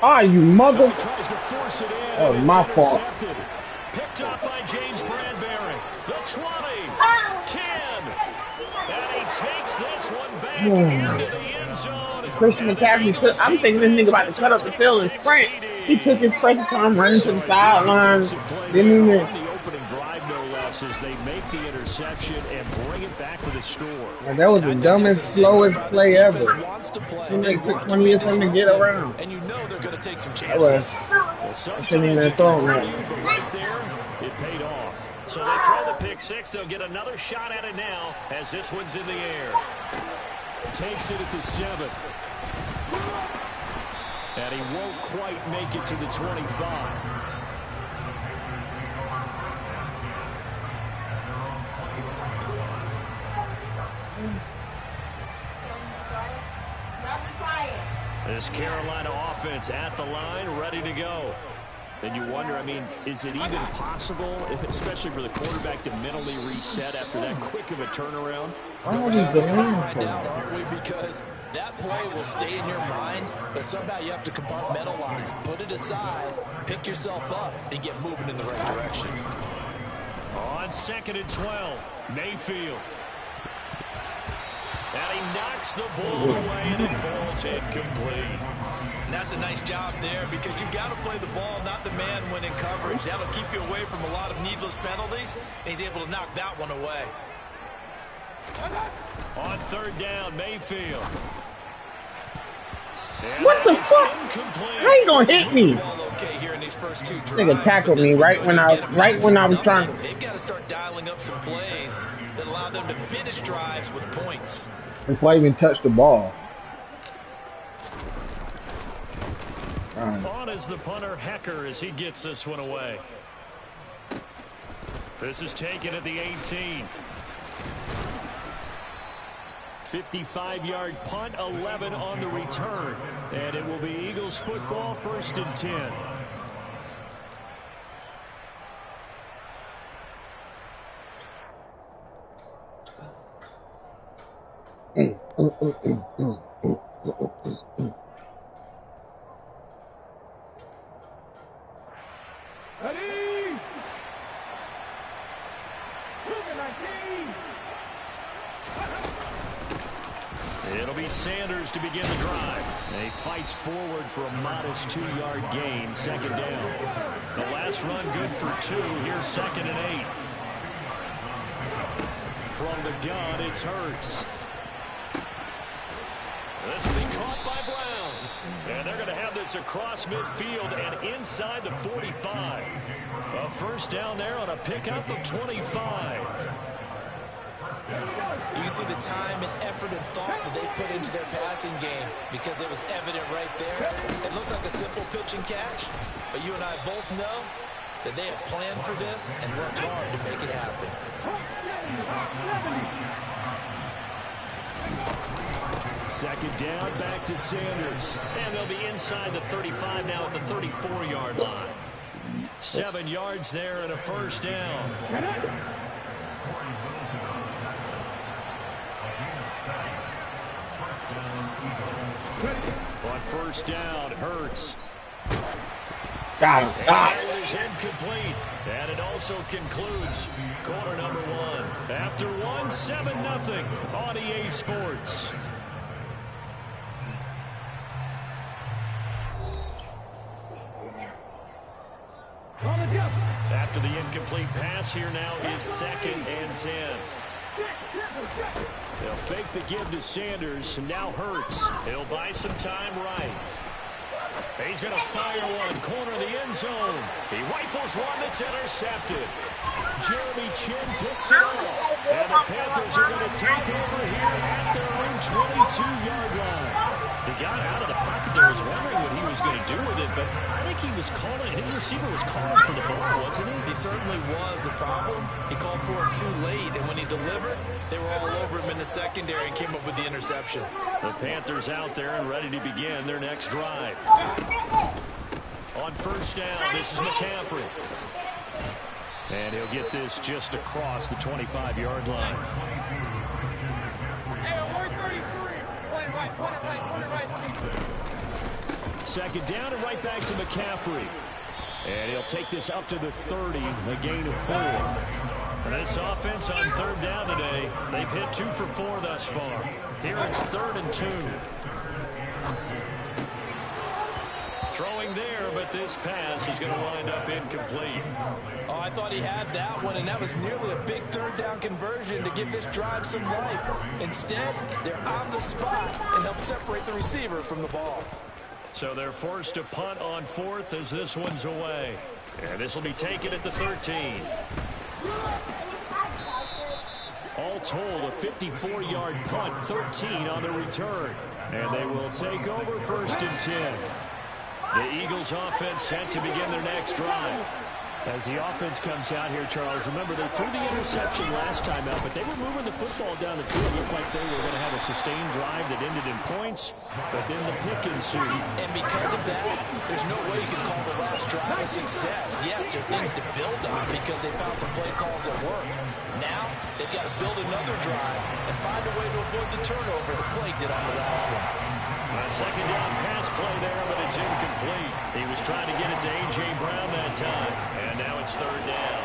Ah, you mother... He tries to force it in. That was my fault. Picked up by James Bradbury. The 20. 10. And he takes this one back into the end zone. Christian McCaffrey, I'm thinking this nigga about to cut up the field and sprint. He took his pressure time running to the sidelines. Didn't even... The opening drive, no less, as they make the interception and bring it back for the score. Man, that was the dumbest, slowest play ever. It took 20 years for him to get around. And you know they're going to take some chances. Well, sometimes even throw but right there, it paid off. So they throw the pick 6. They'll get another shot at it now as this one's in the air. Takes it at the 7. And he won't quite make it to the 25. This Carolina offense at the line, ready to go. And you wonder, I mean, is it even possible, especially for the quarterback, to mentally reset after that quick of a turnaround? Why are we going Find out, aren't we? Because that play will stay in your mind, but somehow you have to compartmentalize, put it aside, pick yourself up, and get moving in the right direction. On 2nd and 12, Mayfield. And he knocks the ball away, and it falls incomplete. And that's a nice job there because you've got to play the ball, not the man when in coverage. That'll keep you away from a lot of needless penalties, and he's able to knock that one away. On 3rd down, Mayfield. And What the fuck? incomplete. How you gonna hit me? Ball okay here in these first two drives, Nigga tackled but this me one's right going when to I get 'em was back trying. to nothing. They've got to start dialing up some plays that allow them to finish drives with points. Before I even touched the ball. On is the punter, Hecker, as he gets this one away. This is taken at the 18. 55-yard punt, 11 on the return. And it will be Eagles football, 1st and 10. It'll be Sanders to begin the drive. And he fights forward for a modest 2-yard gain, 2nd down. The last run good for 2. Here's 2nd and 8. From the gun, it's Hurts. This will be caught by Brown. And they're going to have this across midfield and inside the 45. A 1st down there on a pickup of 25. You can see the time and effort and thought that they put into their passing game because it was evident right there. It looks like a simple pitch and catch, but you and I both know that they have planned for this and worked hard to make it happen. Second down, back to Sanders. And they'll be inside the 35 now at the 34-yard line. 7 yards there and a 1st down. On 1st down, Hurts. Got him. And it is incomplete. And it also concludes quarter number 1. After 1, 7-0 on EA Sports. After the incomplete pass, here now is 2nd and 10. They'll fake the give to Sanders, and now Hurts. He'll buy some time right. He's going to fire one, corner of the end zone. He rifles one that's intercepted. Jeremy Chin picks it up. And the Panthers are going to take over here at their own 22-yard line. He got out of the pocket there. I was wondering what he was going to do with it, but I think he was calling, his receiver was calling for the ball, wasn't he? He certainly was. The problem, he called for it too late, and when he delivered, they were all over him in the secondary and came up with the interception. The Panthers out there and ready to begin their next drive. On 1st down, this is McCaffrey. And he'll get this just across the 25-yard line. Second down and right back to McCaffrey. And he'll take this up to the 30, a gain of 4. And this offense on 3rd down today, they've hit 2 for 4 thus far. Here it's 3rd and 2. Throwing there, but this pass is going to wind up incomplete. Oh, I thought he had that one, and that was nearly a big 3rd down conversion to give this drive some life. Instead, they're on the spot and help separate the receiver from the ball. So they're forced to punt on 4th as this one's away. And this will be taken at the 13. All told, a 54-yard punt, 13 on the return. And they will take over 1st and 10. The Eagles offense set to begin their next drive. As the offense comes out here, Charles, remember they threw the interception last time out, but they were moving the football down the field. It looked like they were going to have a sustained drive that ended in points, but then the pick ensued. And because of that, there's no way you can call the last drive a success. Yes, there are things to build on because they found some play calls that work. Now, they've got to build another drive and find a way to avoid the turnover the play did on the last one. A second down pass play there, but it's incomplete. He was trying to get it to A.J. Brown that time, and now it's third down.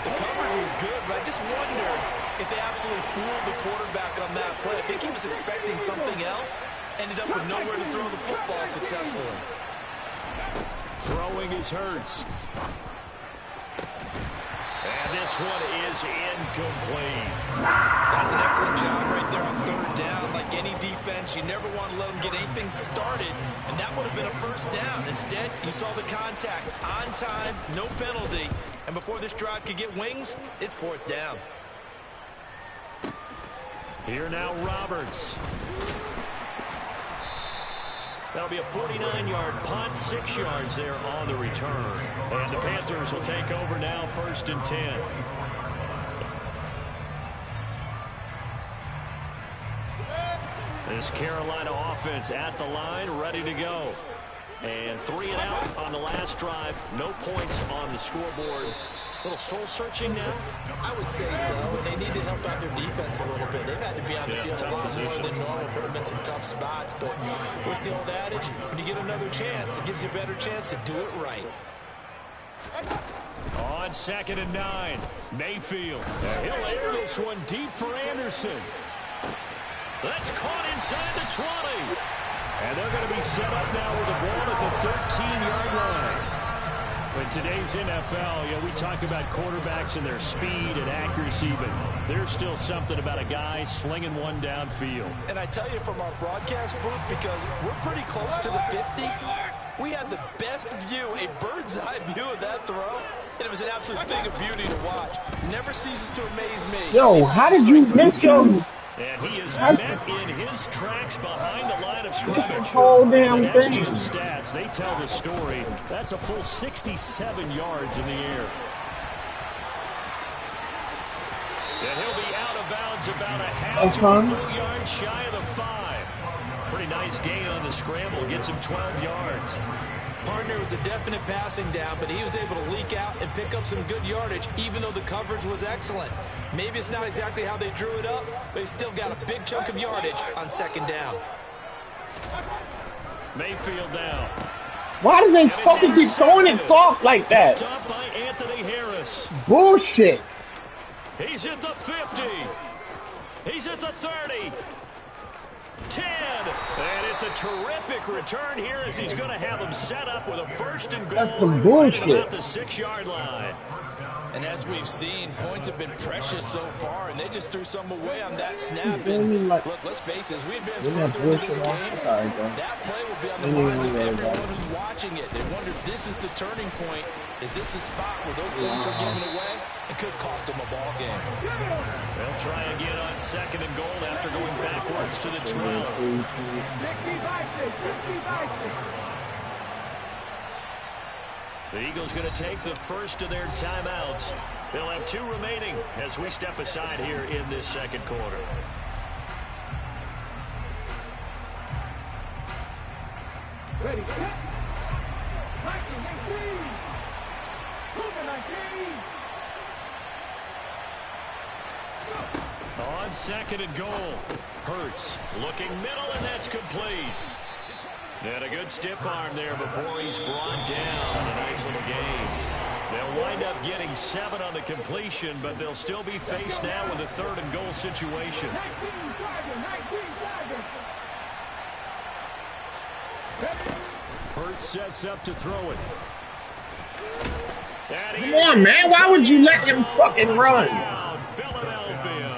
The coverage was good, but I just wonder if they absolutely fooled the quarterback on that play. I think he was expecting something else, ended up with nowhere to throw the football successfully. Throwing is Hurts. And this one is incomplete. That's an excellent job right there on third down. Like any defense, you never want to let them get anything started, and that would have been a first down. Instead, you saw the contact on time, no penalty, and before this drive could get wings, it's fourth down. Here now, Roberts. That'll be a 49-yard punt, 6 yards there on the return. And the Panthers will take over now, 1st and 10. This Carolina offense at the line, ready to go. And 3 and out on the last drive. No points on the scoreboard. A little soul-searching now? I would say so, and they need to help out their defense a little bit. They've had to be on the field a lot more than normal, put them in some tough spots. But what's the old adage? When you get another chance, it gives you a better chance to do it right. On 2nd and 9, Mayfield. He'll air this one deep for Anderson. That's caught inside the 20. And they're going to be set up now with the ball at the 13-yard line. In today's NFL, we talk about quarterbacks and their speed and accuracy, but there's still something about a guy slinging one downfield. And I tell you from our broadcast booth, because we're pretty close to the 50, we had the best view, a bird's-eye view of that throw, and it was an absolute thing of beauty to watch. Never ceases to amaze me. Yo, how did you miss those? And he is met in his tracks behind the line of scrimmage. Whole damn thing. Stats, they tell the story. That's a full 67 yards in the air. And he'll be out of bounds about a half to a full yard shy of the 5. Pretty nice gain on the scramble. Gets him 12 yards. Partner was a definite passing down, but he was able to leak out and pick up some good yardage, even though the coverage was excellent. Maybe it's not exactly how they drew it up, but he still got a big chunk of yardage on 2nd down. Mayfield down. Why do they fucking keep throwing it soft like that? Top by Anthony Harris. Bullshit. He's at the 50. He's at the 30. 10. And it's a terrific return here as he's going to have them set up with a 1st and goal. That's some bullshit. Right about the 6-yard line. And as we've seen, points have been precious so far, and they just threw some away on that snap. And look, let's face it, as we advance further into this game, that play will be on the minds of everyone who's watching it. They wonder if this is the turning point. Is this the spot where those points are given away? It could cost them a ball game. They'll try again on 2nd and goal after going backwards to the 12. The Eagles going to take the first of their timeouts. They'll have 2 remaining as we step aside here in this 2nd quarter. Ready. On 2nd and goal, Hurts looking middle, and that's complete. And a good stiff arm there before he's brought down. A nice little gain. They'll wind up getting 7 on the completion, but they'll still be faced now with a 3rd and goal situation. Hurts sets up to throw it. Come on, man. Why would you let him fucking run? Philadelphia.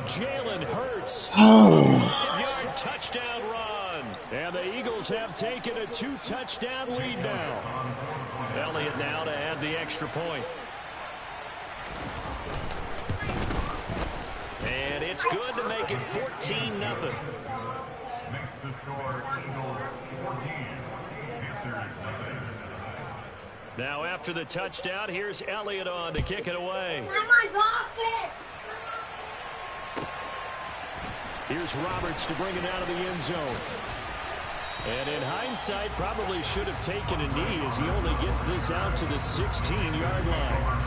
Jalen Hurts. 5-yard touchdown run. And the Eagles have taken a 2-touchdown lead now. Elliott now to add the extra point. And it's good to make it 14-0. Makes the score Eagles 14, Panthers 0. Now after the touchdown, here's Elliott on to kick it away. Here's Roberts to bring it out of the end zone. And in hindsight, probably should have taken a knee as he only gets this out to the 16-yard line.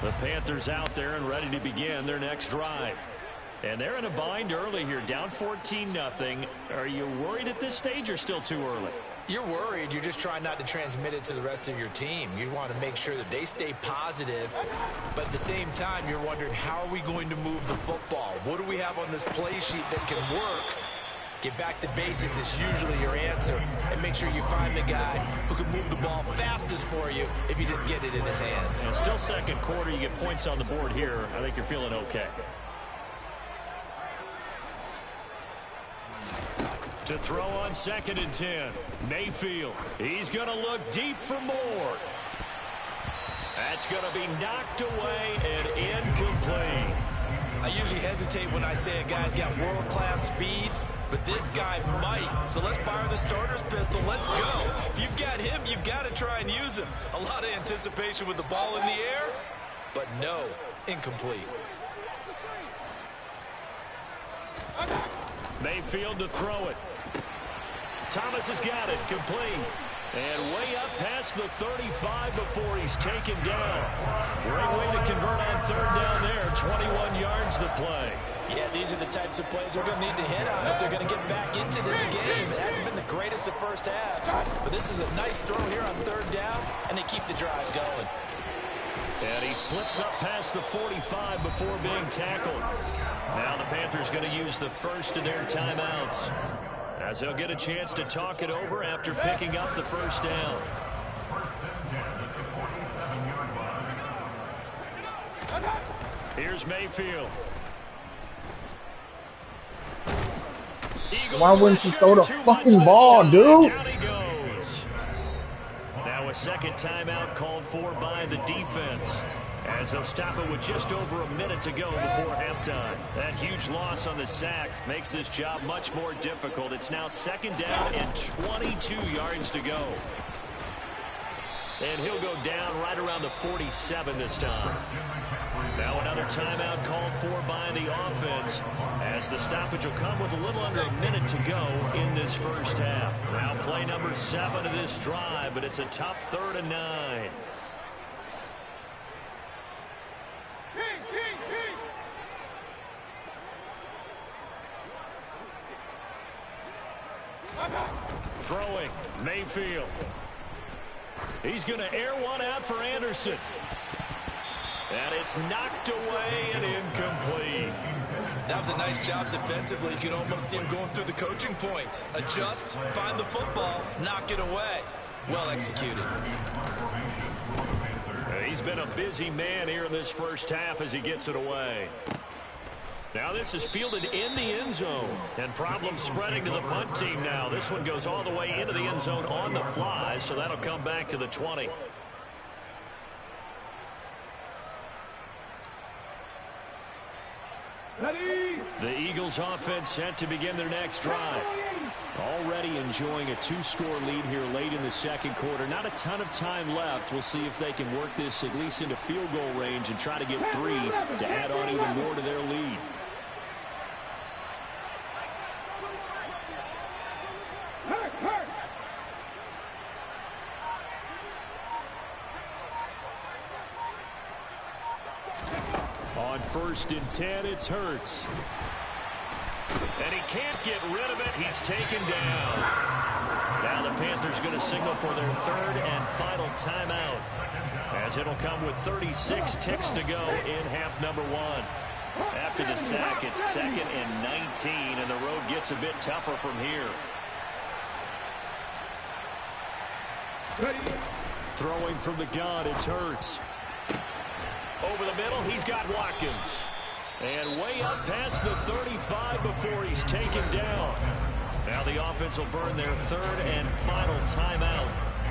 The Panthers out there and ready to begin their next drive. And they're in a bind early here, down 14-0. Are you worried at this stage or still too early? You're worried. You're just trying not to transmit it to the rest of your team. You want to make sure that they stay positive. But at the same time, you're wondering, how are we going to move the football? What do we have on this play sheet that can work? Get back to basics is usually your answer. And make sure you find the guy who can move the ball fastest for you if you just get it in his hands. And still second quarter, you get points on the board here. I think you're feeling okay. To throw on 2nd and 10. Mayfield. He's going to look deep for more. That's going to be knocked away and incomplete. I usually hesitate when I say a guy's got world-class speed, but this guy might. So let's fire the starter's pistol. Let's go. If you've got him, you've got to try and use him. A lot of anticipation with the ball in the air, but no, incomplete. Mayfield to throw it. Thomas has got it, complete. And way up past the 35 before he's taken down. Great way to convert on 3rd down there. 21 yards to play. Yeah, these are the types of plays we're going to need to hit on if they're going to get back into this game. It hasn't been the greatest of first half, but this is a nice throw here on 3rd down, and they keep the drive going. And he slips up past the 45 before being tackled. Now the Panthers going to use the first of their timeouts, as they'll get a chance to talk it over after picking up the 1st down. Here's Mayfield. Why wouldn't you throw the fucking ball, dude? Down he goes. Now a second timeout called for by the defense, as they'll stop it with just over a minute to go before halftime. That huge loss on the sack makes this job much more difficult. It's now 2nd down and 22 yards to go. And he'll go down right around the 47 this time. Now another timeout called for by the offense, as the stoppage will come with a little under a minute to go in this first half. Now play number 7 of this drive, but it's a tough 3rd and 9. Throwing, Mayfield. He's going to air one out for Anderson. And it's knocked away and incomplete. That was a nice job defensively. You could almost see him going through the coaching points. Adjust, find the football, knock it away. Well executed. He's been a busy man here in this first half as he gets it away. Now this is fielded in the end zone, and problems spreading to the punt team now. This one goes all the way into the end zone on the fly, so that'll come back to the 20. Ready. The Eagles offense set to begin their next drive. Already enjoying a 2-score lead here late in the second quarter. Not a ton of time left. We'll see if they can work this at least into field goal range and try to get 3 to add on even more to their lead. On 1st and 10, it's Hurts. And he can't get rid of it. He's taken down. Now the Panthers going to signal for their 3rd and final timeout, as it'll come with 36 ticks to go in half number 1. After the sack, it's 2nd and 19, and the road gets a bit tougher from here. Ready. Throwing from the gun, it's Hurts. Over the middle, he's got Watkins. And way up past the 35 before he's taken down. Now the offense will burn their 3rd and final timeout.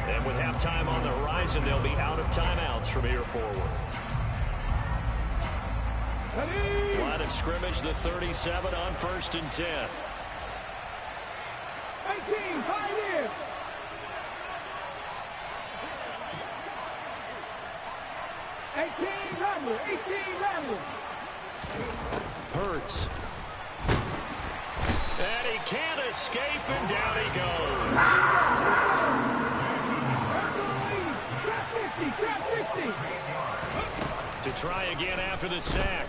And with halftime on the horizon, they'll be out of timeouts from here forward. Ready. Line of scrimmage, the 37 on 1st and 10. 18, 5 years. 18 Ramblers, 18 Ramblers. Hurts. And he can't escape, and down he goes. Trap 50, To try again after the sack.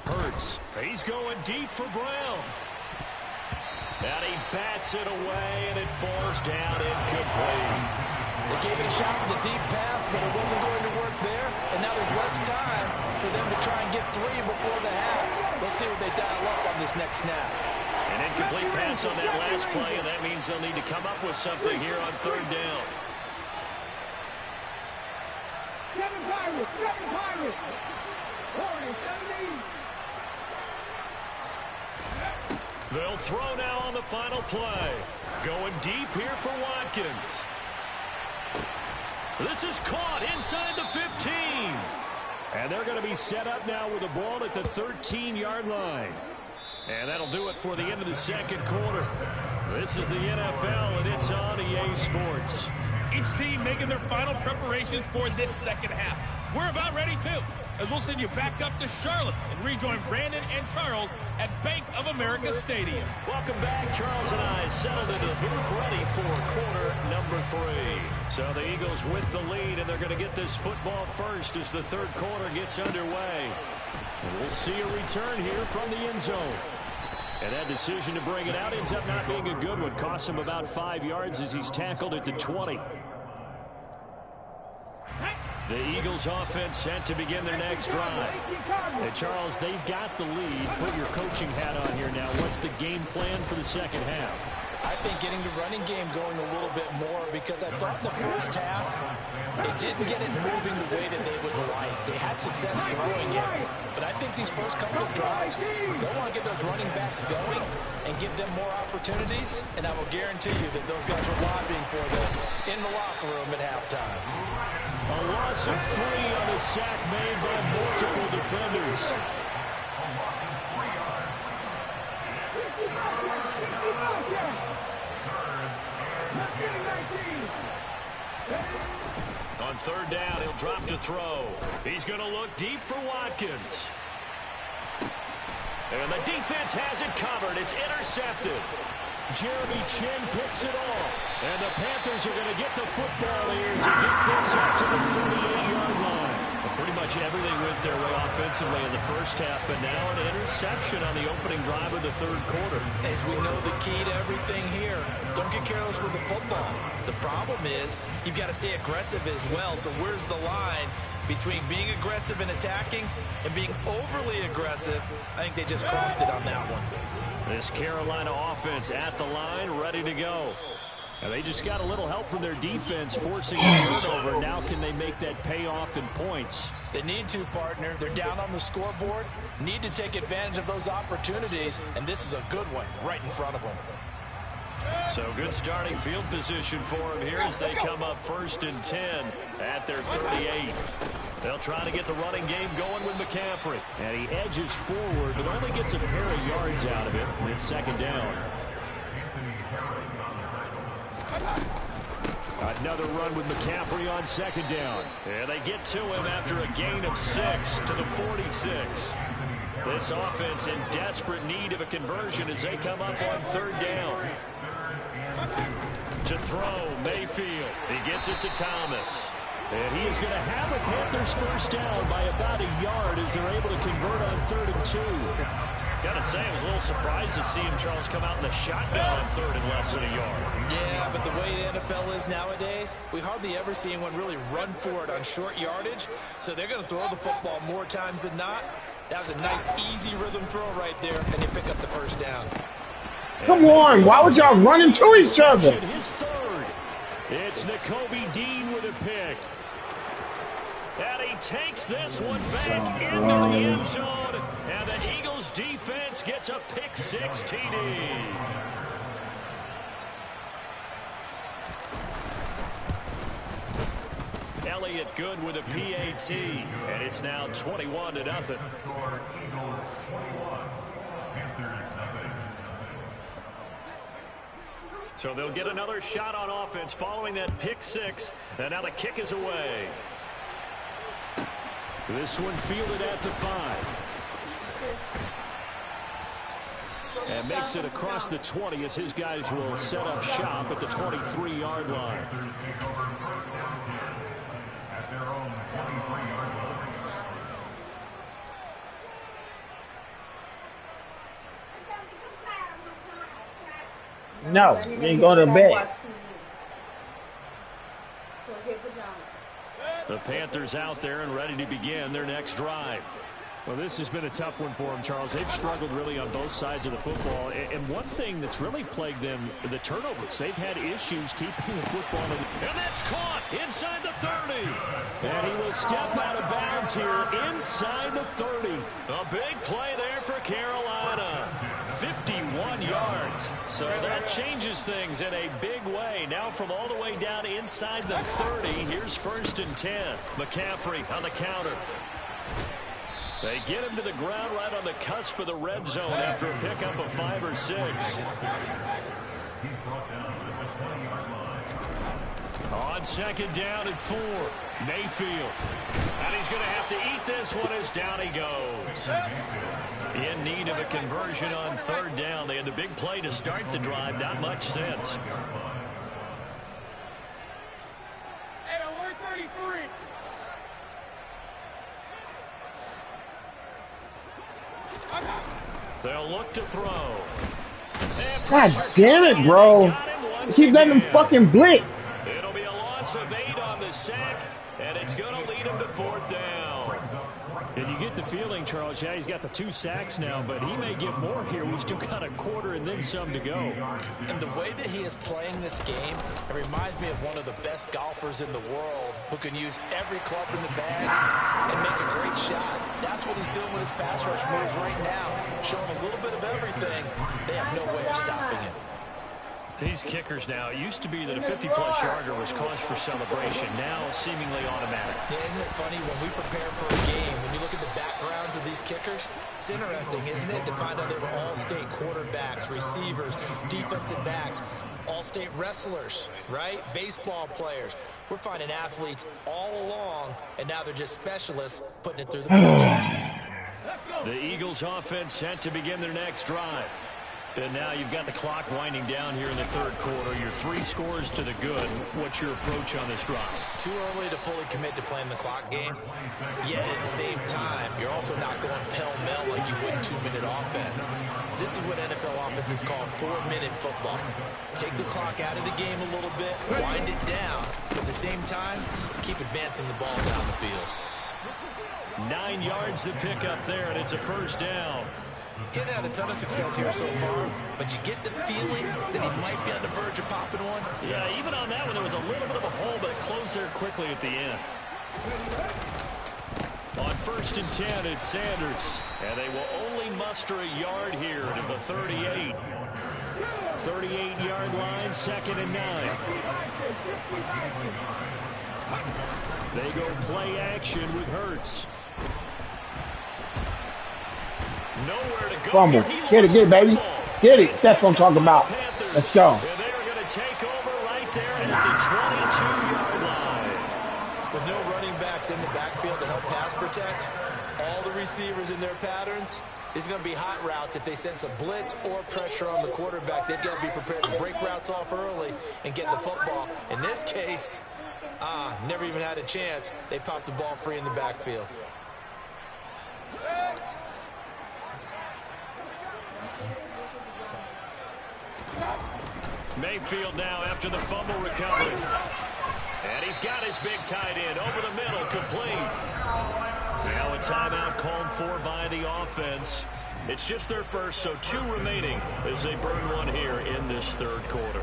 Hurts. He's going deep for Brown. And he bats it away, and it falls down incomplete. They gave it a shot with a deep pass, but it wasn't going to work there. And now there's less time for them to try and get 3 before the half. Let's see what they dial up on this next snap. An incomplete pass on that last play, and that means they'll need to come up with something here on 3rd down. 7 Pirates, 7 Pirates. 40, 70. They'll throw now on the final play. Going deep here for Watkins. This is caught inside the 15. And they're going to be set up now with the ball at the 13-yard line. And that'll do it for the end of the second quarter. This is the NFL, and it's on EA Sports. Each team making their final preparations for this second half. We're about ready, too, as we'll send you back up to Charlotte and rejoin Brandon and Charles at Bank of America Stadium. Welcome back. Charles and I settled into the booth ready for quarter number 3. So the Eagles with the lead, and they're going to get this football first as the third quarter gets underway. And we'll see a return here from the end zone. And that decision to bring it out ends up not being a good one. Cost him about 5 yards as he's tackled at the 20. The Eagles offense set to begin their next drive. And Charles, they've got the lead. Put your coaching hat on here now. What's the game plan for the second half? I think getting the running game going a little bit more, because I thought in the first half it didn't get it moving the way that they would like. They had success throwing it, but I think these first couple of drives, they'll want to get those running backs going and give them more opportunities, and I will guarantee you that those guys are lobbying for them in the locker room at halftime. A loss of 3 on a sack made by multiple defenders. On 3rd down, he'll drop to throw. He's going to look deep for Watkins. And the defense has it covered. It's intercepted. Jeremy Chin picks it off. And the Panthers are going to get the football here as he gets this up to the 38-yard line. Well, pretty much everything went their way offensively in the first half, but now an interception on the opening drive of the third quarter. As we know, the key to everything here, don't get careless with the football. The problem is you've got to stay aggressive as well. So where's the line between being aggressive and attacking and being overly aggressive? I think they just crossed it on that one. This Carolina offense at the line, ready to go. And they just got a little help from their defense forcing a turnover. Now can they make that pay off in points? They need to, partner. They're down on the scoreboard, need to take advantage of those opportunities, and this is a good one right in front of them. So good starting field position for them here as they come up 1st and 10 at their 38. They'll try to get the running game going with McCaffrey. And he edges forward, but only gets a pair of yards out of it. It's 2nd down. Another run with McCaffrey on 2nd down. And they get to him after a gain of 6 to the 46. This offense in desperate need of a conversion as they come up on 3rd down. To throw, Mayfield. He gets it to Thomas. And he is going to have a Panthers first down by about a yard as they're able to convert on 3rd and 2. Gotta say, I was a little surprised to see him, Charles, come out in the shotgun on 3rd and less than a yard. Yeah, but the way the NFL is nowadays, we hardly ever see anyone really run for it on short yardage. So they're going to throw the football more times than not. That was a nice, easy rhythm throw right there, and they pick up the first down. Come on, why would y'all run into each other? His 3rd. It's Nakobe Dean with a pick. And he takes this one back into the end zone. And the Eagles defense gets a pick-6 TD. Elliott good with a PAT, and it's now 21-0. So they'll get another shot on offense following that pick six, and now the kick is away. This one fielded at the 5. And makes it across the 20 as his guys will set up shop at the 23-yard line. No, you ain't going to bed. The Panthers out there and ready to begin their next drive. Well, this has been a tough one for them, Charles. They've struggled really on both sides of the football. And one thing that's really plagued them, the turnovers. They've had issues keeping the football. And that's caught inside the 30. And he will step out of bounds here inside the 30. A big play there for Carolina. 51 yards. So that changes things in a big way. Now from all the way down inside the 30, here's 1st and 10. McCaffrey on the counter. They get him to the ground right on the cusp of the red zone after a pickup of 5 or 6. On 2nd down at 4, Mayfield. And he's going to have to eat this one as down he goes. In need of a conversion on 3rd down. They had the big play to start the drive, not much since. Hey, alert 33. They'll look to throw. God damn it, bro. Keep letting them fucking blitz. It'll be a loss of 8 on the sack, and it's going to lead him to 4th down. And you get the feeling, Charles, yeah, he's got the 2 sacks now, but he may get more here. We've still got a quarter and then some to go. And the way that he is playing this game, it reminds me of one of the best golfers in the world who can use every club in the bag and make a great shot. That's what he's doing with his pass rush moves right now, showing a little bit of everything. They have no way of stopping it. These kickers now, it used to be that a 50-plus yarder was cause for celebration, now seemingly automatic. Yeah, isn't it funny when we prepare for a game, when you look at the backgrounds of these kickers, it's interesting, isn't it, to find out they were all-state quarterbacks, receivers, defensive backs, all-state wrestlers, right? Baseball players. We're finding athletes all along, and now they're just specialists putting it through the posts. The Eagles offense set to begin their next drive. And now you've got the clock winding down here in the 3rd quarter. Your 3 scores to the good. What's your approach on this drive? Too early to fully commit to playing the clock game. Yet at the same time, you're also not going pell-mell like you would in 2-minute offense. This is what NFL offenses call 4-minute football. Take the clock out of the game a little bit, wind it down, but at the same time, keep advancing the ball down the field. 9 yards to pick up there, and it's a 1st down. He's had a ton of success here so far, but you get the feeling that he might be on the verge of popping one. Yeah, even on that one, there was a little bit of a hole, but it closed there quickly at the end. On 1st and 10, it's Sanders, and they will only muster a yard here to the 38. 38-yard line, 2nd and 9. They go play action with Hurts. Nowhere to go. Fumble. Get it, baby. Get it. That's what I'm talking about. Let's go. And they are going to take over right there at the 22-yard line. With no running backs in the backfield to help pass protect, all the receivers in their patterns, it's going to be hot routes. If they sense a blitz or pressure on the quarterback, they've got to be prepared to break routes off early and get the football. In this case, never even had a chance. They popped the ball free in the backfield. Mayfield now after the fumble recovery. And he's got his big tight end over the middle, complete. Now a timeout called for by the offense. It's just their first, so 2 remaining as they burn one here in this 3rd quarter.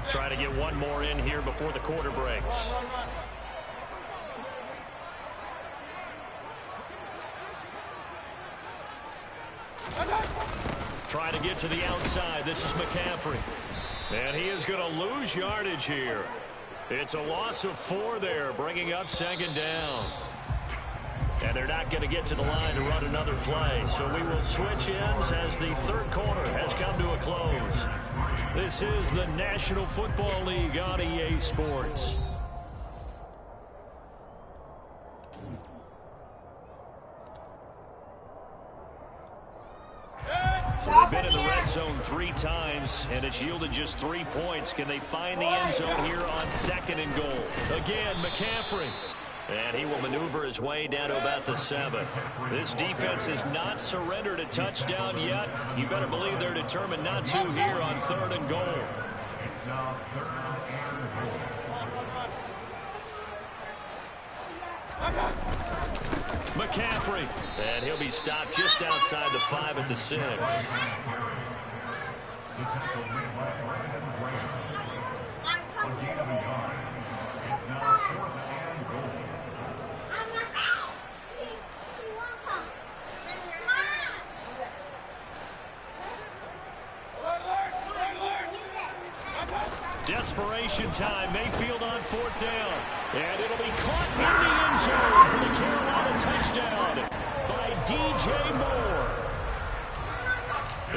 Try to get one more in here before the quarter breaks. try to get to the outside. This is McCaffrey. And he is going to lose yardage here. It's a loss of 4 there, bringing up second down. And they're not going to get to the line to run another play. So we will switch ends as the third quarter has come to a close. This is the National Football League on EA Sports. So they've been in the red zone 3 times, and it's yielded just 3 points. Can they find the end zone here on 2nd and goal? Again, McCaffrey. And he will maneuver his way down to about the 7. This defense has not surrendered a touchdown yet. You better believe they're determined not to here on 3rd and goal. McCaffrey. And he'll be stopped just outside the 5 at the 6. Desperation time. Mayfield on 4th down. And it'll be caught in the end zone for the Carolina touchdown by DJ Moore.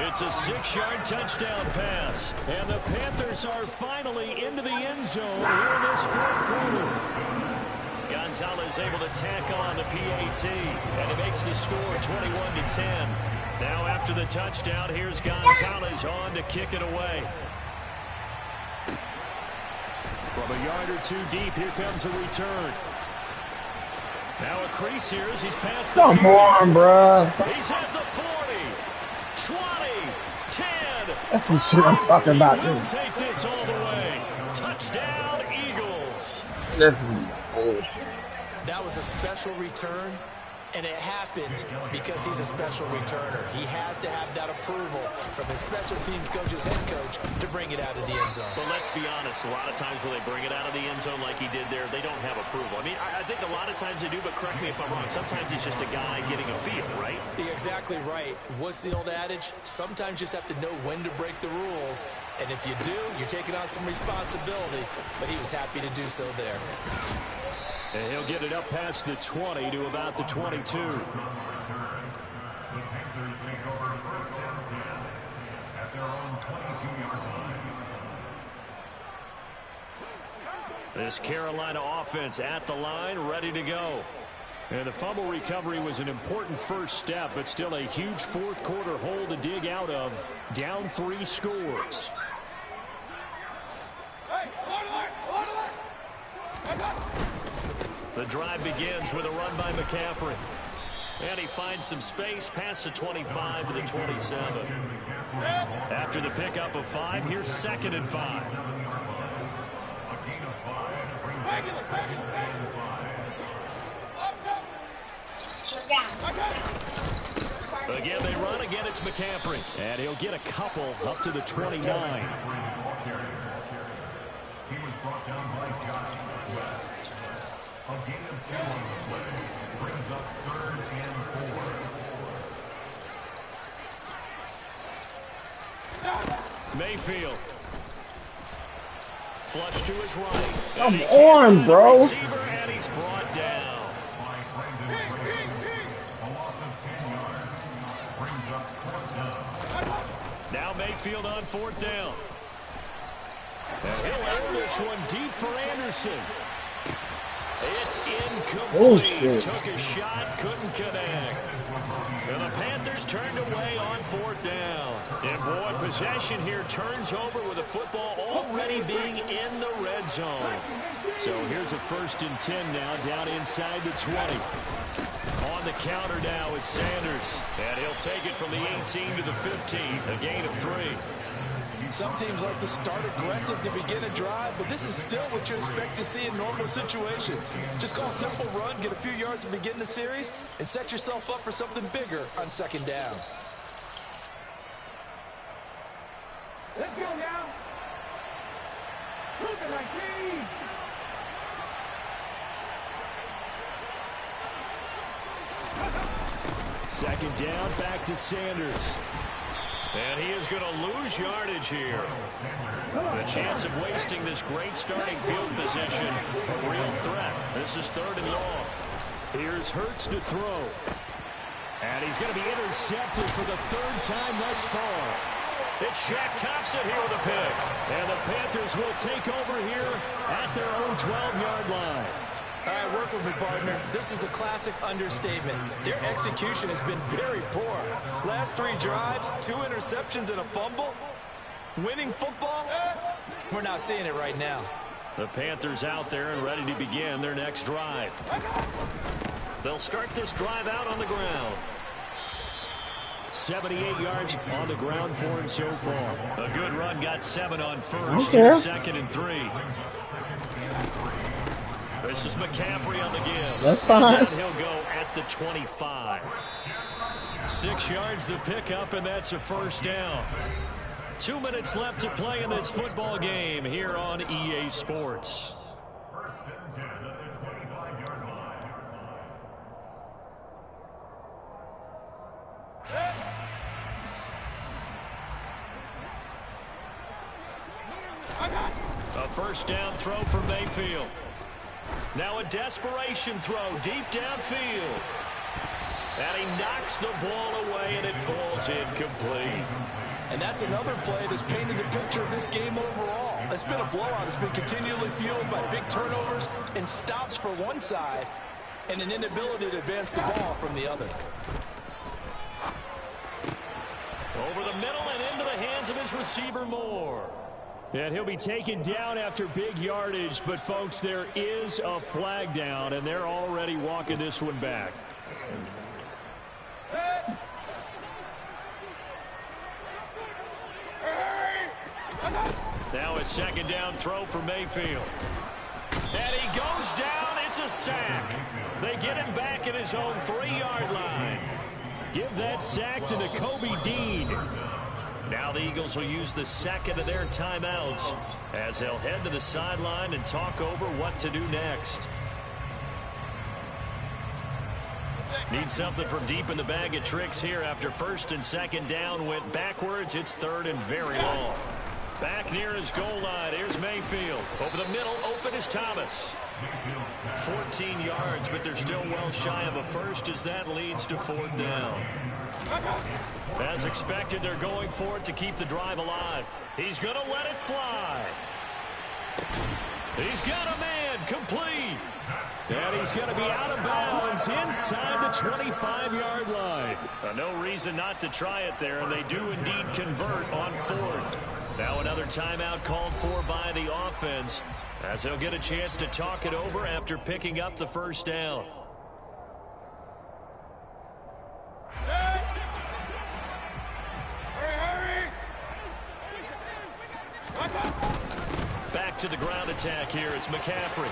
It's a 6-yard touchdown pass. And the Panthers are finally into the end zone here in this 4th quarter. Gonzalez able to tack on the PAT. And it makes the score 21-10. Now after the touchdown, here's Gonzalez on to kick it away. From a yard or 2 deep, here comes a return. Now a crease here as he's past the 30. Come on, bro. He's at the 40, 20, 10. That's some shit I'm talking about. We'll take this all the way. Touchdown, Eagles. This is bullshit. That was a special return, and it happened because he's a special returner. He has to have that approval from his special teams coach's head coach to bring it out of the end zone. But let's be honest, a lot of times when they bring it out of the end zone like he did there, they don't have approval. I mean, I think a lot of times they do, but correct me if I'm wrong. Sometimes it's just a guy getting a feel, right? You're exactly right. What's the old adage? Sometimes you just have to know when to break the rules. And if you do, you're taking on some responsibility. But he was happy to do so there. And he'll get it up past the 20 to about the 22. This Carolina offense at the line, ready to go. And the fumble recovery was an important first step, but still a huge 4th quarter hole to dig out of. Down 3 scores. The drive begins with a run by McCaffrey. And he finds some space past the 25 to the 27. After the pickup of 5, here's 2nd and 5. Again, they run. Again, it's McCaffrey. And he'll get a couple up to the 29. He was brought down by Josh West. A gain of 2 on the play brings up 3rd and 4. Mayfield. Flush to his right. Come on, bro. Receiver, and he's brought down. A loss of 10 yards. Brings up 4th down. Now Mayfield on 4th down. And he'll air this one deep for Anderson. It's incomplete. Took a shot, couldn't connect. And the Panthers turned away on 4th down. And boy, possession here turns over with the football already being in the red zone. So here's a 1st and 10 now, down inside the 20. On the counter now, it's Sanders. And he'll take it from the 18 to the 15, a gain of 3. Some teams like to start aggressive to begin a drive, but this is still what you expect to see in normal situations. Just call a simple run, get a few yards to begin the series, and set yourself up for something bigger on 2nd down. Let's go now. Look at my team. Second down, back to Sanders. And he is going to lose yardage here. The chance of wasting this great starting field position, a real threat. This is 3rd and long. Here's Hurts to throw. And he's going to be intercepted for the 3rd time thus far. It's Shaq Thompson here with a pick. And the Panthers will take over here at their own 12-yard line. All right, work with me, partner. This is a classic understatement. Their execution has been very poor. Last 3 drives, 2 interceptions and a fumble. Winning football? We're not seeing it right now. The Panthers out there and ready to begin their next drive. They'll start this drive out on the ground. 78 yards on the ground for him so far. A good run, got 7 on first. Okay. 2nd and 3. This is McCaffrey on the give. That's fine. And he'll go at the 25. 6 yards the pickup, and that's a 1st down. 2 minutes left to play in this football game here on EA Sports. A 1st down throw for Mayfield. Now a desperation throw deep downfield. And he knocks the ball away, and it falls incomplete. And that's another play that's painted the picture of this game overall. It's been a blowout. It's been continually fueled by big turnovers and stops for one side and an inability to advance the ball from the other. Over the middle and into the hands of his receiver, Moore. And he'll be taken down after big yardage, but, folks, there is a flag down, and they're already walking this one back. Now a 2nd down throw for Mayfield. And he goes down. It's a sack. They get him back at his own 3-yard line. Give that sack to Nakobe Dean. Now the Eagles will use the 2nd of their timeouts as they'll head to the sideline and talk over what to do next. Need something from deep in the bag of tricks here after 1st and 2nd down went backwards. It's 3rd and very long. Back near his goal line. Here's Mayfield. Over the middle, open is Thomas. 14 yards, but they're still well shy of a 1st as that leads to 4th down. As expected, they're going for it to keep the drive alive. He's going to let it fly. He's got a man, complete. And he's going to be out of bounds inside the 25-yard line. No reason not to try it there, and they do indeed convert on 4th. Now another timeout called for by the offense as they'll get a chance to talk it over after picking up the 1st down. Back to the ground attack here. It's McCaffrey.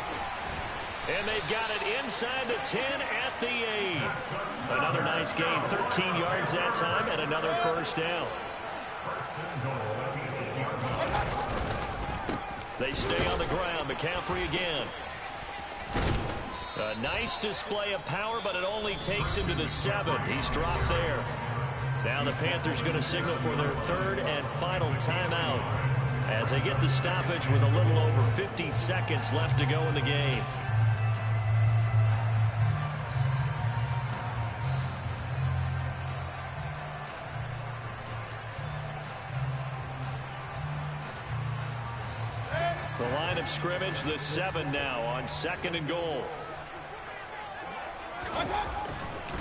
And they've got it inside the 10 at the 8. Another nice gain, 13 yards that time, and another 1st down. They stay on the ground. McCaffrey again. A nice display of power, but it only takes him to the 7. He's dropped there. Now the Panthers going to signal for their 3rd and final timeout as they get the stoppage with a little over 50 seconds left to go in the game. The line of scrimmage, the 7 now on 2nd and goal.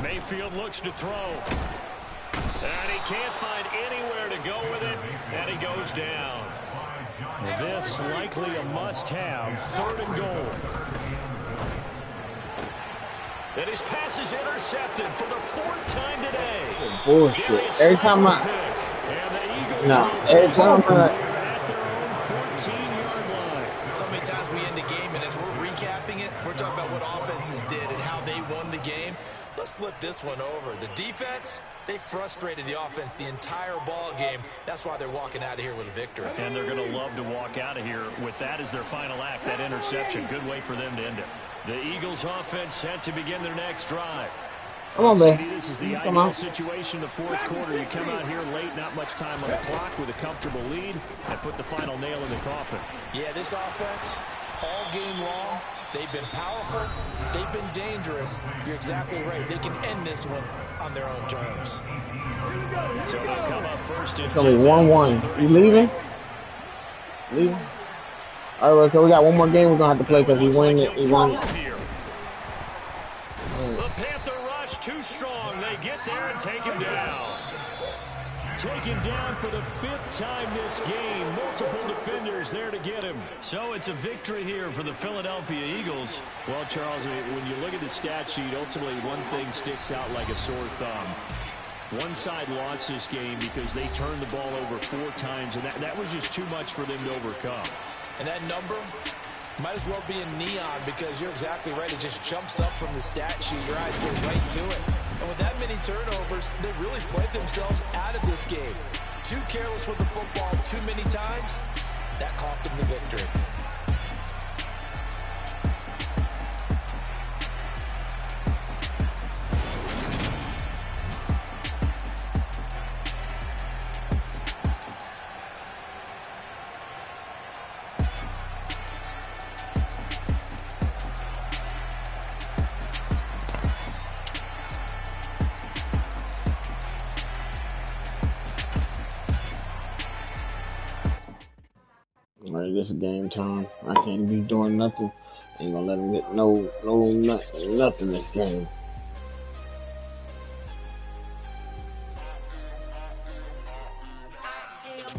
Mayfield looks to throw. And he can't find anywhere to go with it, and he goes down. This likely a must-have, 3rd and goal. And his pass is intercepted for the 4th time today. Bullshit. Every time I... No, every time I... So many times we end the game, and as we're recapping it, we're talking about what offenses did and how they won the game. Let's flip this one over. The defense, they frustrated the offense the entire ball game. That's why they're walking out of here with a victory. And they're going to love to walk out of here with that as their final act, that interception. Good way for them to end it. The Eagles offense set to begin their next drive. Come on, To man. me, this is the Come ideal on. situation. The fourth quarter, you come out here late, not much time on the clock with a comfortable lead, and put the final nail in the coffin. Yeah, this offense, all game long, they've been powerful, they've been dangerous. You're exactly right. They can end this one on their own terms. So they'll come up first in It's only 10 1-1. You leaving? Leaving? All right, so we got one more game we're gonna have to play because he won it. He won it. here. The Panther rush too strong. They get there and take him down. Taken down for the 5th time this game. Multiple defenders there to get him. So it's a victory here for the Philadelphia Eagles. Well, Charles, when you look at the stat sheet, ultimately one thing sticks out like a sore thumb. One side lost this game because they turned the ball over 4 times, and that was just too much for them to overcome. And that number might as well be in neon because you're exactly right. It just jumps up from the stat sheet. Your eyes go right to it. And with that many turnovers, they really played themselves out of this game. Too careless with the football too many times. That cost them the victory. All right, this is game time. I can't be doing nothing. Ain't gonna let him get nothing this game.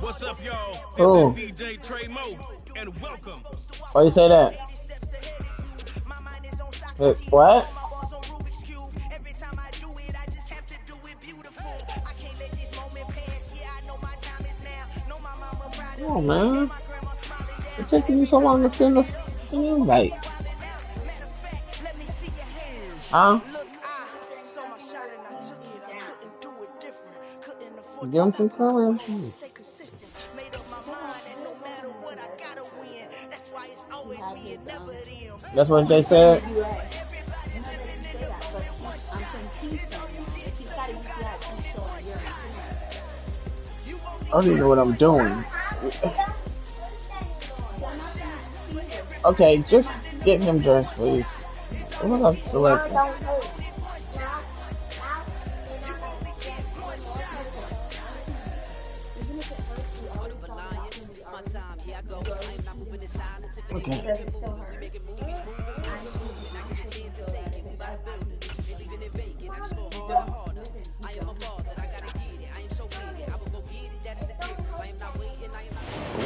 What's up, y'all? Oh. This is DJ Trey Mo, and welcome. Why you say that? What? Come on, man. It's taking you so long to send an invite. Huh? Give him some currency. That's what they said. I don't even know what I'm doing. Okay, just get him dressed, please. What am I selecting? Okay.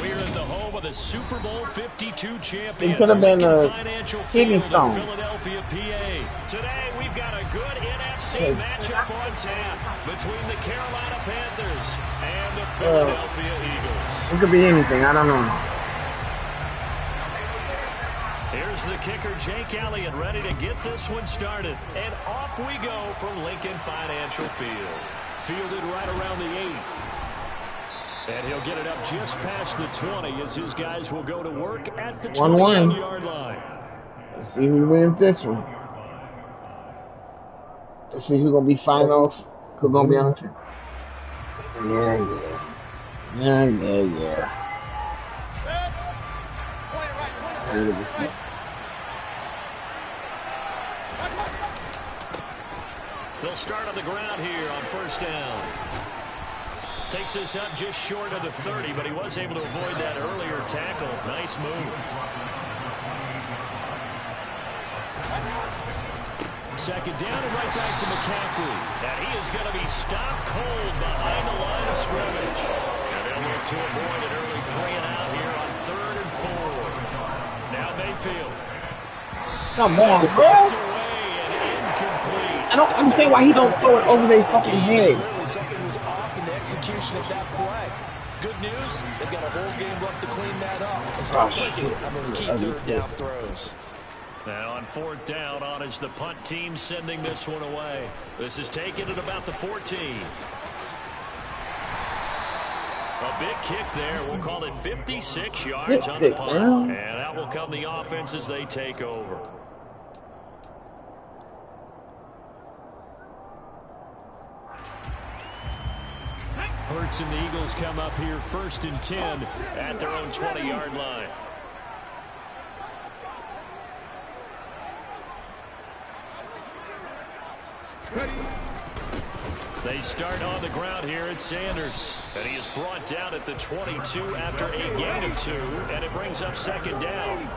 We're in the home of the Super Bowl 52 champions. It could have been a Financial kidney Field in stone. Philadelphia, PA. Today we've got a good NFC matchup on tap between the Carolina Panthers and the Philadelphia Eagles. It could be anything. I don't know. Here's the kicker, Jake Elliott, ready to get this one started. And off we go from Lincoln Financial Field. Fielded right around the 8. And he'll get it up just past the 20 as his guys will go to work at the 21-yard line. Let's see who wins this one. Let's see who's gonna be finals. Who's gonna be on the team? Yeah. They'll start on the ground here on first down. Takes us up just short of the 30, but he was able to avoid that earlier tackle. Nice move. Second down and right back to McCaffrey. And he is going to be stopped cold behind the line of scrimmage. And they'll look to avoid an early 3-and-out here on 3rd and 4. Now Mayfield. Come on, bro. Away and incomplete. I don't understand why he don't throw it over their fucking head. Something was off in the execution of that play. Good news, they've got a whole game left to clean that up. Let's go keep third down throws. Now on 4th down, on is the punt team sending this one away. This is taken at about the 14. A big kick there. We'll call it 56 yards on the punt. And out will come the offense as they take over. Hurts and the Eagles come up here 1st and 10 at their own 20-yard line. They start on the ground here at Sanders. And he is brought down at the 22 after a gain of 2. And it brings up 2nd down.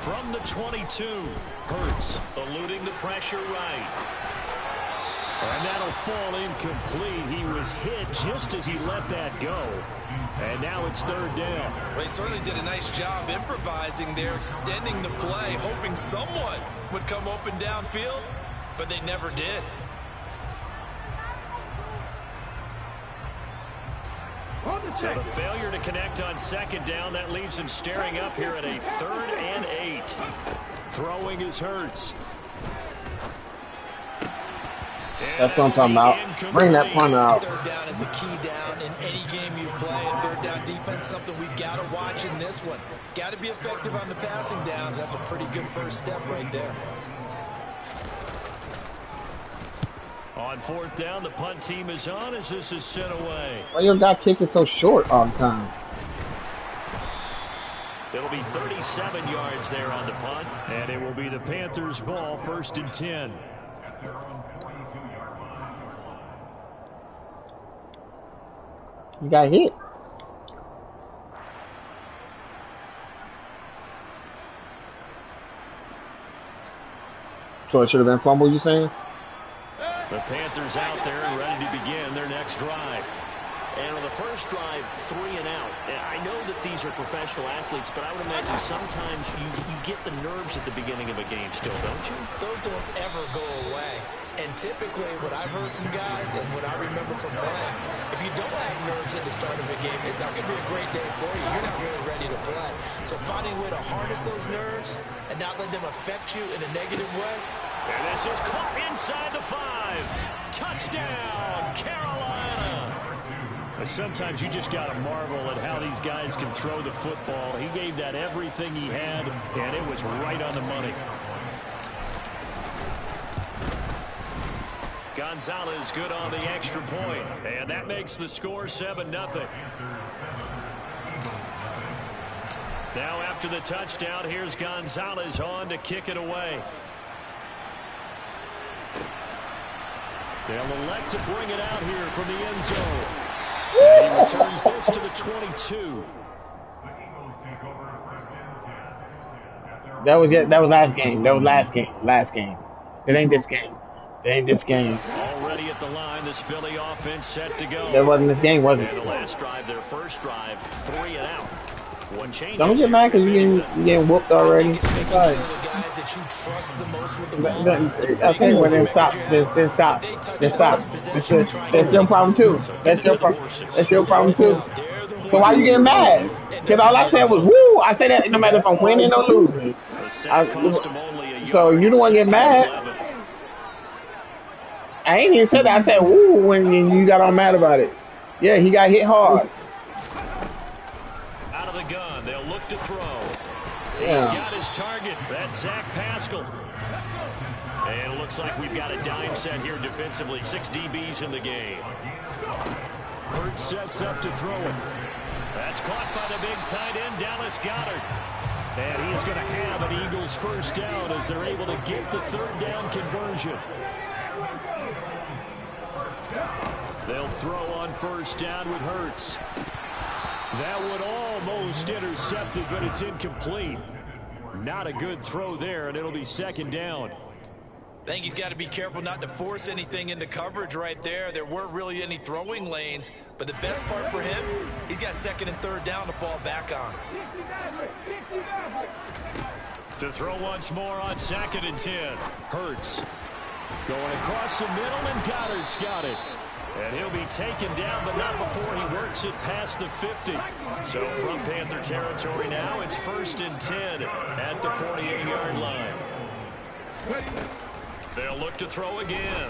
From the 22, Hurts eluding the pressure right. And that'll fall incomplete. He was hit just as he let that go. And now it's 3rd down. Well, he certainly did a nice job improvising there, extending the play, hoping someone would come open downfield, but they never did. So the failure to connect on 2nd down, that leaves him staring up here at a 3rd and 8. Throwing is Hurts. That's what I'm talking about. Bring that punter out. 3rd down is a key down in any game you play. And 3rd down defense, something we've got to watch in this one. Got to be effective on the passing downs. That's a pretty good first step right there. On 4th down, the punt team is on as this is sent away. Why your guy kicking so short all the time? It'll be 37 yards there on the punt, and it will be the Panthers' ball, 1st and 10. You got hit. So it should have been fumble, you saying? The Panthers out there and ready to begin their next drive. And on the first drive, 3 and out. And I know that these are professional athletes, but I would imagine sometimes you get the nerves at the beginning of a game still, don't you? Those don't ever go away. And typically what I've heard from guys and what I remember from playing, if you don't have nerves at the start of a game, it's not going to be a great day for you. You're not really ready to play. So finding a way to harness those nerves and not let them affect you in a negative way. And this is caught inside the 5. Touchdown, Carolina. Sometimes you just got to marvel at how these guys can throw the football. He gave that everything he had, and it was right on the money. Gonzalez good on the extra point, and that makes the score 7-0. Now after the touchdown, here's Gonzalez on to kick it away. They'll elect to bring it out here from the end zone. And he returns this to the 22. That was it. That was last game. That was last game. Last game. It ain't this game. It ain't this game. Already at the line, this Philly offense set to go. That wasn't this game, was it? And the last drive, their first drive, 3 and out. One change. Don't get mad because you getting whooped already. Guys that you trust the most with the ball. Okay, well then stop. Then stop. Then stop. That's your problem too. That's your problem. That's your problem too. So why you getting mad? Because all I said was woo. I say that no matter if I'm winning or losing. So you don't want to get mad. I ain't even said that. I said woo when you got all mad about it. Yeah, he got hit hard. Out of the gun, they'll look to throw. Yeah. He's got his target. That's Zach Pascal. And it looks like we've got a dime set here defensively. 6 DBs in the game. Hurts sets up to throw it. That's caught by the big tight end, Dallas Goedert. And he's going to have an Eagles first down as they're able to get the 3rd down conversion. They'll throw on first down with Hurts. That would almost intercept it, but it's incomplete. Not a good throw there, and it'll be 2nd down. I think he's got to be careful not to force anything into coverage right there. There weren't really any throwing lanes, but the best part for him, he's got 2nd and 3rd down to fall back on. To throw once more on 2nd and 10. Hurts going across the middle, and Goddard's got it. And he'll be taken down, but not before he works it past the 50. So from Panther territory now, it's 1st and 10 at the 48-yard line. They'll look to throw again.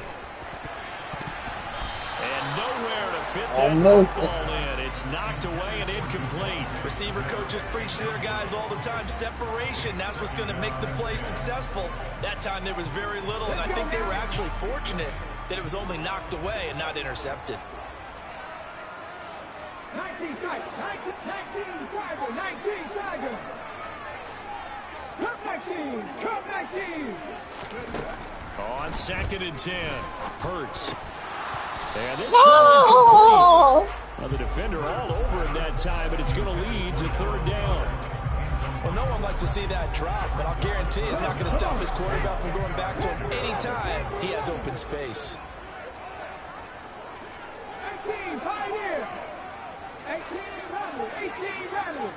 And nowhere to fit that Almost. football in. It's knocked away and incomplete. Receiver coaches preach to their guys all the time. Separation, that's what's going to make the play successful. That time there was very little, and I think they were actually fortunate that it was only knocked away and not intercepted. 19 strike. 19 Tiger. 19 Tiger. Cup 19. Cup 19. On 2nd and 10. Hurts. And this No! time incomplete. Well, the defender all over him that time, but it's going to lead to 3rd down. Well, no one likes to see that drop, but I'll guarantee it's not going to stop his quarterback from going back to him anytime he has open space. 18 Pioneer. 18 Rebels. 18 Rebels.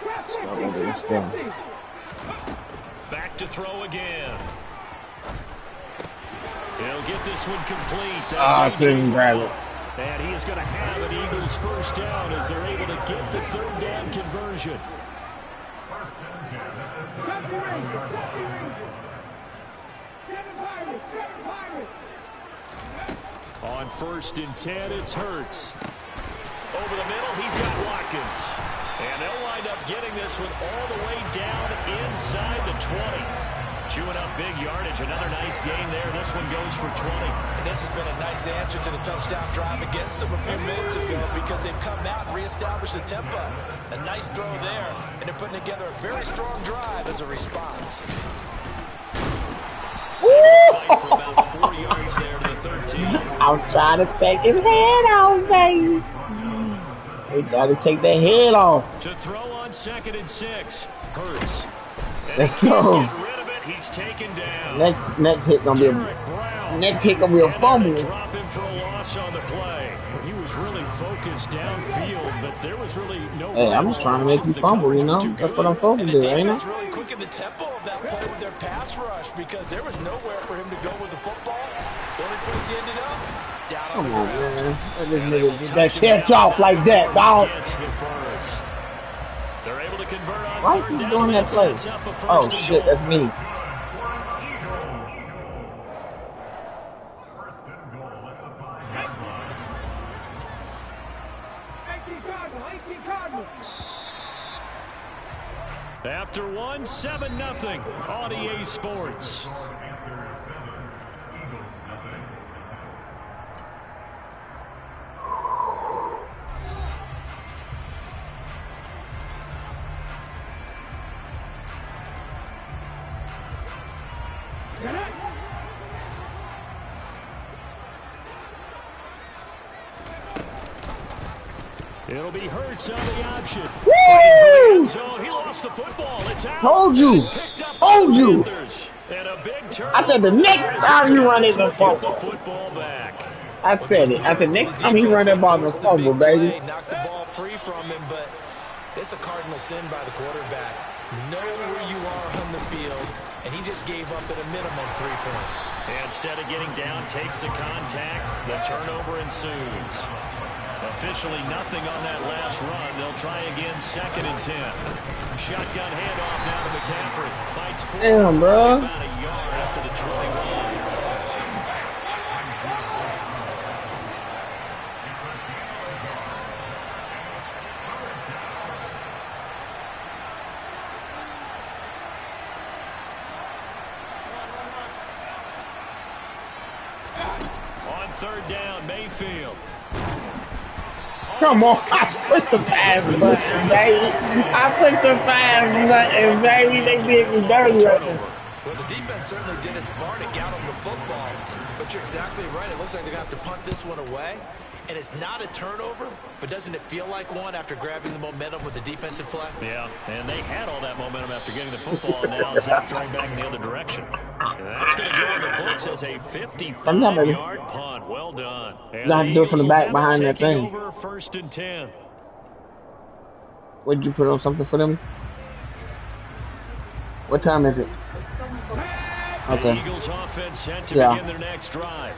Trap 50. Back to throw again. He'll get this one complete. That's I couldn't grab it. And he is going to have an Eagles 1st down as they're able to get the 3rd down conversion. On 1st and 10, it's Hurts. Over the middle, he's got Watkins. And they'll wind up getting this one all the way down inside the 20. Chewing up big yardage. Another nice gain there. This one goes for 20. And this has been a nice answer to the touchdown drive against them a few minutes ago because they've come out and reestablished the tempo. A nice throw there, and they're putting together a very strong drive as a response. Fight for about 4 yards there to the 13. I'm trying to take his head off, baby. They gotta take their head off. To throw on 2nd and 6. Hurts. Let's go. Get rid of it. He's taken down. Next hit gonna be a fumble. Drop him for a loss on the play. He was really focused downfield, but there was really no. Hey, I'm just trying to make you fumble, you know? That's what I'm supposed to do, ain't it? Defense really quickened the tempo of that play with their pass rush because there was nowhere for him to go with the football. The only place he ended up, down on Come the on, ground. man. Let this nigga get that catch off like that, dog. Gets the first. They're able to convert on Why 3rd is he down, doing that and play? sets up a 1st Oh, and shit, goal. that's me. After one, 7-0 on EA Sports. It'll be Hurts on the option. Woo! Zone. He lost the football. It's out. Told you. It's picked up Told by the you. Panthers. And a big turn. I said the next time you run it, the Get the fumble. football back. I said it. I said next time he run that ball, the fumble, baby. Knocked the ball free from him, but it's a cardinal sin by the quarterback. Know where you are on the field, and he just gave up at a minimum 3 points. Instead of getting down, takes the contact. The turnover ensues. Officially nothing on that last run. They'll try again 2nd and 10. Shotgun handoff now to McCaffrey. Fights for Damn, bro. about a yard up to the 21. On 3rd down, Mayfield. Come on, I put the pass button, baby. I put the pass button, baby. They did me dirty right there. Well, the defense certainly did its part to get on the football, but you're exactly right. It looks like they're going to have to punt this one away, and it's not a turnover, but doesn't it feel like one after grabbing the momentum with the defensive play? Yeah, and they had all that momentum after getting the football, and now Zach throwing back in the other direction. And that's going to go in the books as a 55-yard punt. Well done. And Not the do it from the Eagles back will behind have that it thing. taking over 1st and 10. What did you put on something for them? What time is it? The Okay. Eagles offense set to Yeah. begin their next drive.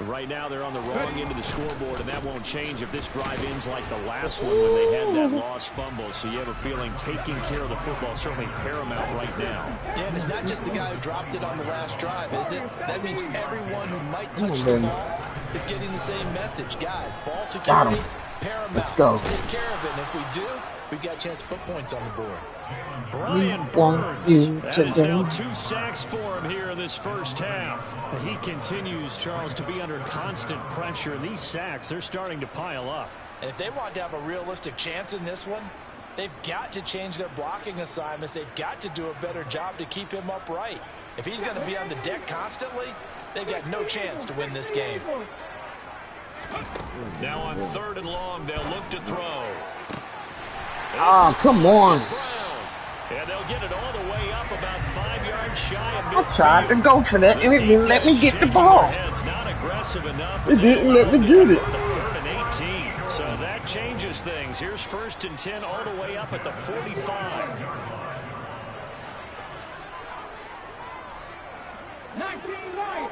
Right now they're on the wrong end of the scoreboard, and that won't change if this drive ends like the last one when they had that lost fumble. So you have a feeling taking care of the football is certainly paramount right now. Yeah, and it's not just the guy who dropped it on the last drive, is it? That means everyone who might touch Come on, the baby. ball is getting the same message. Guys, ball Got security, him. paramount. Let's go. Let's take care of it. And if we do, we've got a chance to put points on the board. Brian want Burns. you That to is now go. 2 sacks for him here in this first half. He continues, Charles, to be under constant pressure, and these sacks, they're starting to pile up. And if they want to have a realistic chance in this one, they've got to change their blocking assignments. They've got to do a better job to keep him upright. If he's going to be on the deck constantly, they've got no chance to win this game. Now on 3rd and long, they'll look to throw. Ah, come on. And they'll get it all the way up about 5 yards shy of I tried to go for that, and it didn't let me get the ball. It's not aggressive enough. It didn't let me get it. 3rd and 18. So that changes things. Here's 1st and 10 all the way up at the 45. 19 right.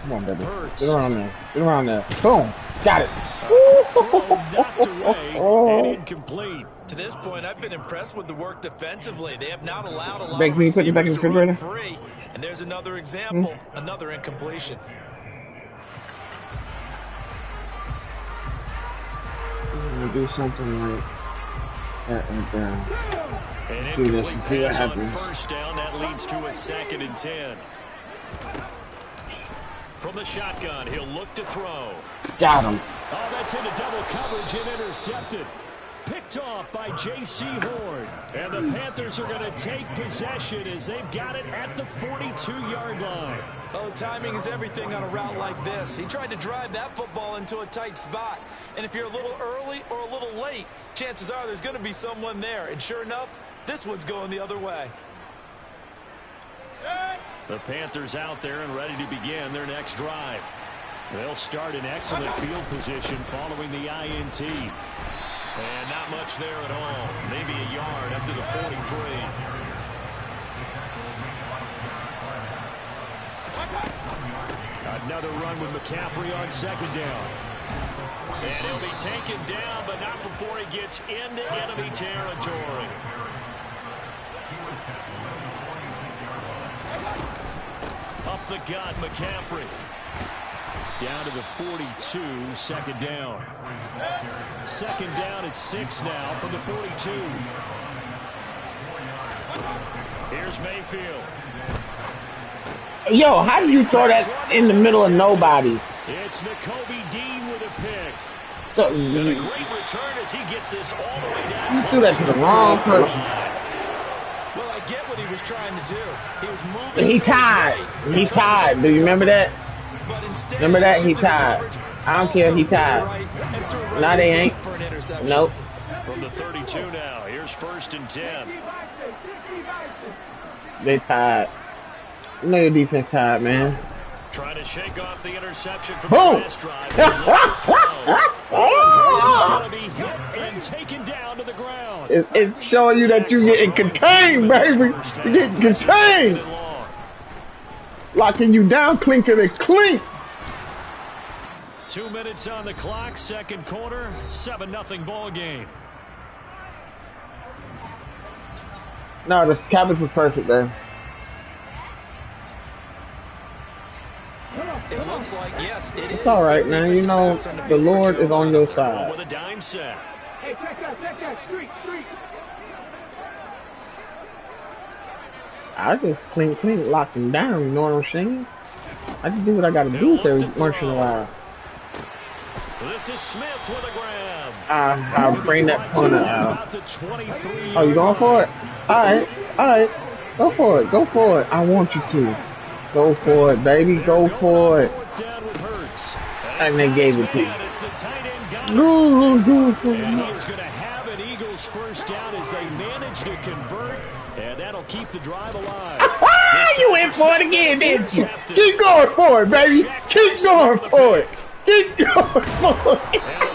Come on, baby. Get around there. Get around there. Boom. Got it. Knocked away and incomplete. To this point, I've been impressed with the work defensively. They have not allowed a lot Beg of me, put it back in the receivers to run refrigerator. free. And there's another example, another incompletion. I'm gonna do something like that right there. An Do this incomplete and see what pass on happens. 1st down. That leads to a 2nd and 10. From the shotgun, he'll look to throw. Got him. Oh, that's into double coverage and intercepted. Picked off by J.C. Horn. And the Panthers are going to take possession as they've got it at the 42-yard line. Oh, timing is everything on a route like this. He tried to drive that football into a tight spot. And if you're a little early or a little late, chances are there's going to be someone there. And sure enough, this one's going the other way. The Panthers out there and ready to begin their next drive. They'll start in excellent field position following the INT. And not much there at all. Maybe a yard up to the 43. Another run with McCaffrey on 2nd down. And he'll be taken down, but not before he gets into enemy territory. Up the gut, McCaffrey. Down to the 42, 2nd down. 2nd down at 6 now from the 42. Here's Mayfield. Yo, how do you throw that in the middle of nobody? It's Nakobe Dean with a pick. So, And a great return as he gets this all the way down. you threw that to the wrong person. Well, I get what he was trying to do. He was moving. He to his tied. right. He tied. Do you remember that? But instead, Remember that? He shifted the tied. coverage, I don't care. He also to the tied. right, and threw right No, they into ain't. it for an interception. Nope. From the 32 now. Here's 1st and 10. They tied. You know your defense tied, man. Trying to shake off the interception from Boom. the last drive. This is going to be hit and taken down to the ground. It's showing you that you're getting contained, baby. You're getting contained. Locking you down, clinking and clink. 2 minutes on the clock, 2nd quarter, 7-0 ball game. No, the cabbage was perfect, man. It looks like, yes, it is. It's all right, 16 man. You know, points on the field for Lord is on your With side. a dime set. Hey, check that, street. I just clink, lock him down. You know what I'm saying? I just do what I gotta do every once in a while. This is Smith with a grab. I'll bring that punter out. About the 23. Oh, you going for it? All right. Go for it. I want you to. Go for it, baby. Go for it. Down with Hurts. And they gave it to you. It's the tight end guy. Go. And he's going to have an Eagles 1st down as they manage to convert. And that'll keep the drive alive. You went for it again, didn't you? Keep going for it, baby. Keep going for it. And the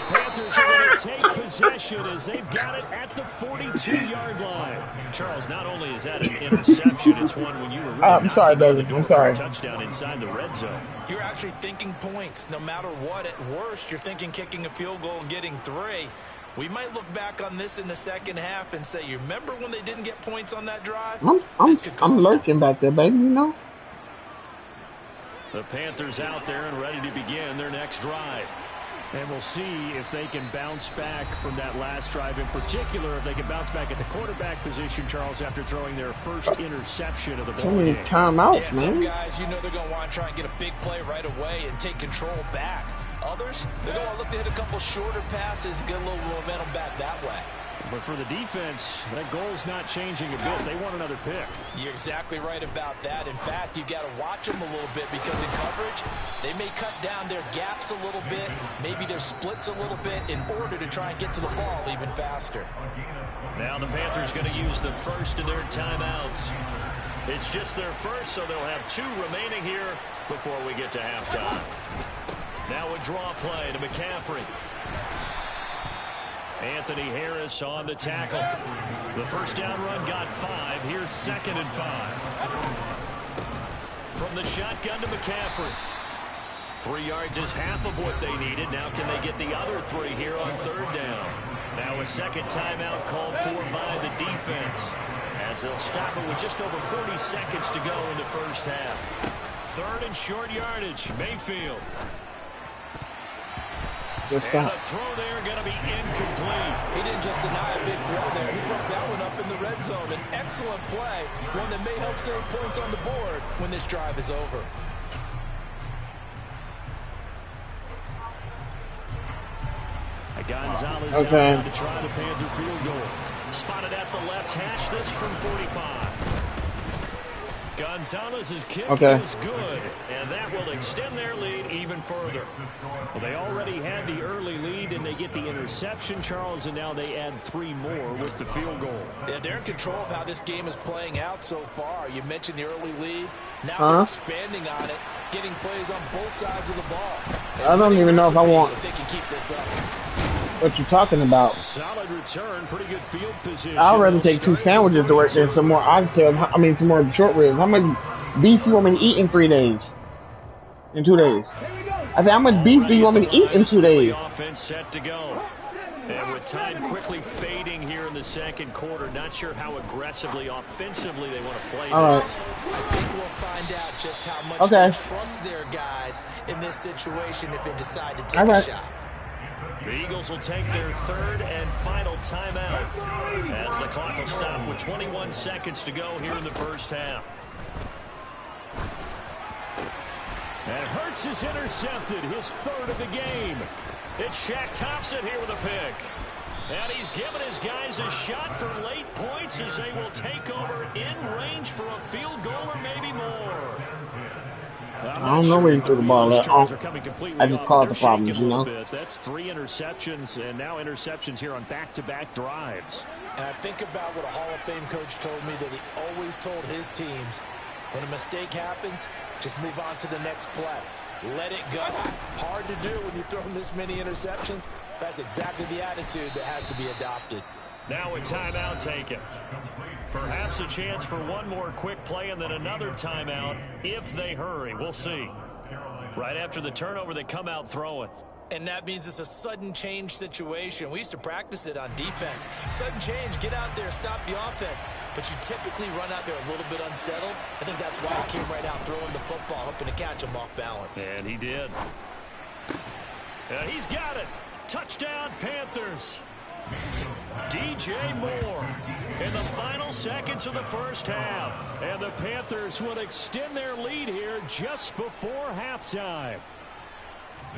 Panthers are going to take possession as they've got it at the 42-yard line. Charles, not only is that an interception, it's one when you were really I'm sorry, knocking on the baby. door I'm for a sorry. touchdown inside the red zone. You're actually thinking points. No matter what, at worst, you're thinking kicking a field goal and getting 3. We might look back on this in the 2nd half and say, you remember when they didn't get points on that drive? This could cost I'm them. lurking back there, baby. You know. The Panthers out there and ready to begin their next drive. And we'll see if they can bounce back from that last drive in particular, if they can bounce back at the quarterback position, Charles, after throwing their first interception of the ball So many game. timeouts, Yeah, some man. guys, you know they're going to want to try and get a big play right away and take control back. Others, they're going to look to hit a couple shorter passes, get a little momentum back that way. But for the defense, that goal's not changing a bit. They want another pick. You're exactly right about that. In fact, you've got to watch them a little bit because in coverage, they may cut down their gaps a little bit, maybe their splits a little bit in order to try and get to the ball even faster. Now the Panthers going to use the first of their timeouts. It's just their first, so they'll have 2 remaining here before we get to halftime. Now a draw play to McCaffrey. Anthony Harris on the tackle. The first down run got 5. Here's 2nd and 5. From the shotgun to McCaffrey. 3 yards is half of what they needed. Now can they get the other 3 here on 3rd down? Now a second timeout called for by the defense, as they'll stop it with just over 40 seconds to go in the first half. 3rd and short yardage. Mayfield. Good And stop. the throw there going to be incomplete. He didn't just deny a big throw there. He broke that one up in the red zone. An excellent play, one that may help save points on the board when this drive is over. Gonzalez Okay. out now to try the Panther field goal. Spotted at the left hash, this from 45. Gonzalez's kick is good, and that will extend their lead even further. Well, they already had the early lead, and they get the interception, Charles, and now they add 3 more with the field goal. Yeah, they're in control of how this game is playing out so far. You mentioned the early lead. Now they're expanding on it, getting plays on both sides of the ball. I don't even know if I want if they can keep this up. what you're talking about. Solid return, pretty good field position. I'd rather take 2 sandwiches to work than some more oxtails. I mean, some more short ribs. How much beef you want me to eat in 3 days? In 2 days? I said, how much beef do you want me to eat in 2 days? Offense set to go. And with time quickly fading here in the second quarter, not sure how aggressively, offensively they want to play All this. I think we'll find out just how much they trust their guys in this situation if they decide to take a shot. The Eagles will take their 3rd and final timeout as the clock will stop with 21 seconds to go here in the first half. And Hurts is intercepted, his 3rd of the game. It's Shaq Thompson here with a pick. And he's given his guys a shot for late points as they will take over in range for a field goal or maybe more. I don't know where you threw the ball at. I just caused the problems, you know. That's 3 interceptions, and now interceptions here on back-to-back drives. And I think about what a Hall of Fame coach told me that he always told his teams, when a mistake happens, just move on to the next play. Let it go. Hard to do when you've thrown this many interceptions. That's exactly the attitude that has to be adopted. Now a timeout taken. Perhaps a chance for one more quick play and then another timeout if they hurry. We'll see. Right after the turnover, they come out throwing. And that means it's a sudden change situation. We used to practice it on defense. Sudden change, get out there, stop the offense. But you typically run out there a little bit unsettled. I think that's why he came right out throwing the football, hoping to catch him off balance. And he did. And he's got it. Touchdown, Panthers. DJ Moore in the final seconds of the first half. And the Panthers will extend their lead here just before halftime.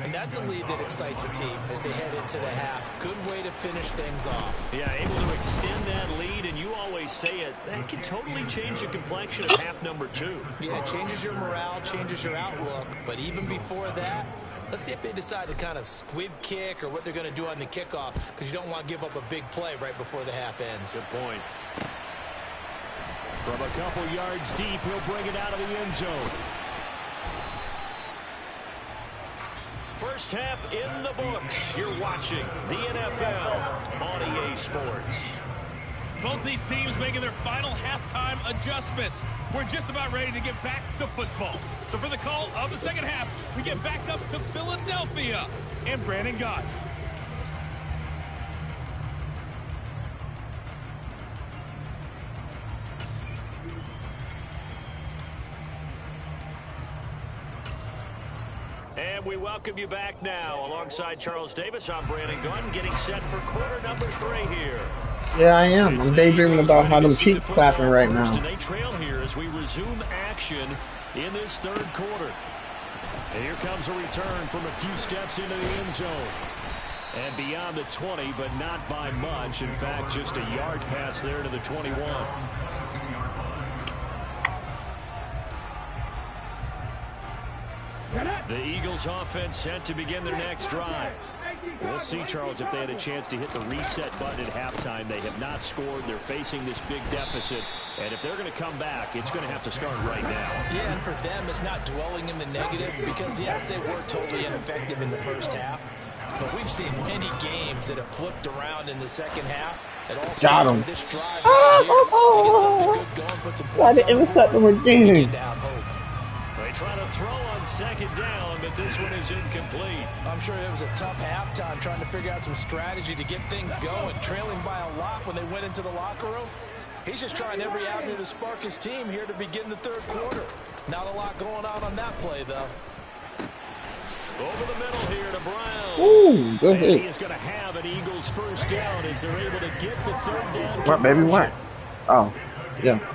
And that's a lead that excites a team as they head into the half. Good way to finish things off. Yeah, able to extend that lead, and you always say it, that can totally change the complexion of half number 2. Yeah, it changes your morale, changes your outlook. But even before that, let's see if they decide to kind of squib kick or what they're going to do on the kickoff, because you don't want to give up a big play right before the half ends. Good point. From a couple yards deep, he'll bring it out of the end zone. First half in the books. You're watching the NFL on EA Sports. Both these teams making their final halftime adjustments. We're just about ready to get back to football. So for the call of the second half, we get back up to Philadelphia and Brandon Gott. And we welcome you back now. Alongside Charles Davis, I'm Brandon Gunn, getting set for quarter number 3 here. Yeah, I am. I'm daydreaming about how them cheeks clapping right now. And they trail here as we resume action in this third quarter. And here comes a return from a few steps into the end zone. And beyond the 20, but not by much. In fact, just a yard pass there to the 21. The Eagles offense set to begin their next drive. We'll see, Charles, if they had a chance to hit the reset button at halftime. They have not scored. They're facing this big deficit. And if they're going to come back, it's going to have to start right now. Yeah, and for them, it's not dwelling in the negative because, yes, they were totally ineffective in the first half. But we've seen many games that have flipped around in the second half. It all starts with this drive right here. They get something good going, put some points on the board, begin to have hope. They try to throw on second down, but this one is incomplete. I'm sure it was a tough halftime trying to figure out some strategy to get things going, trailing by a lot when they went into the locker room. He's just trying every avenue to spark his team here to begin the third quarter. Not a lot going on that play, though. Over the middle here to Brown. Ooh, good hit. He is going to have an Eagles first down as they're able to get the third down. What, baby, what? Oh, yeah.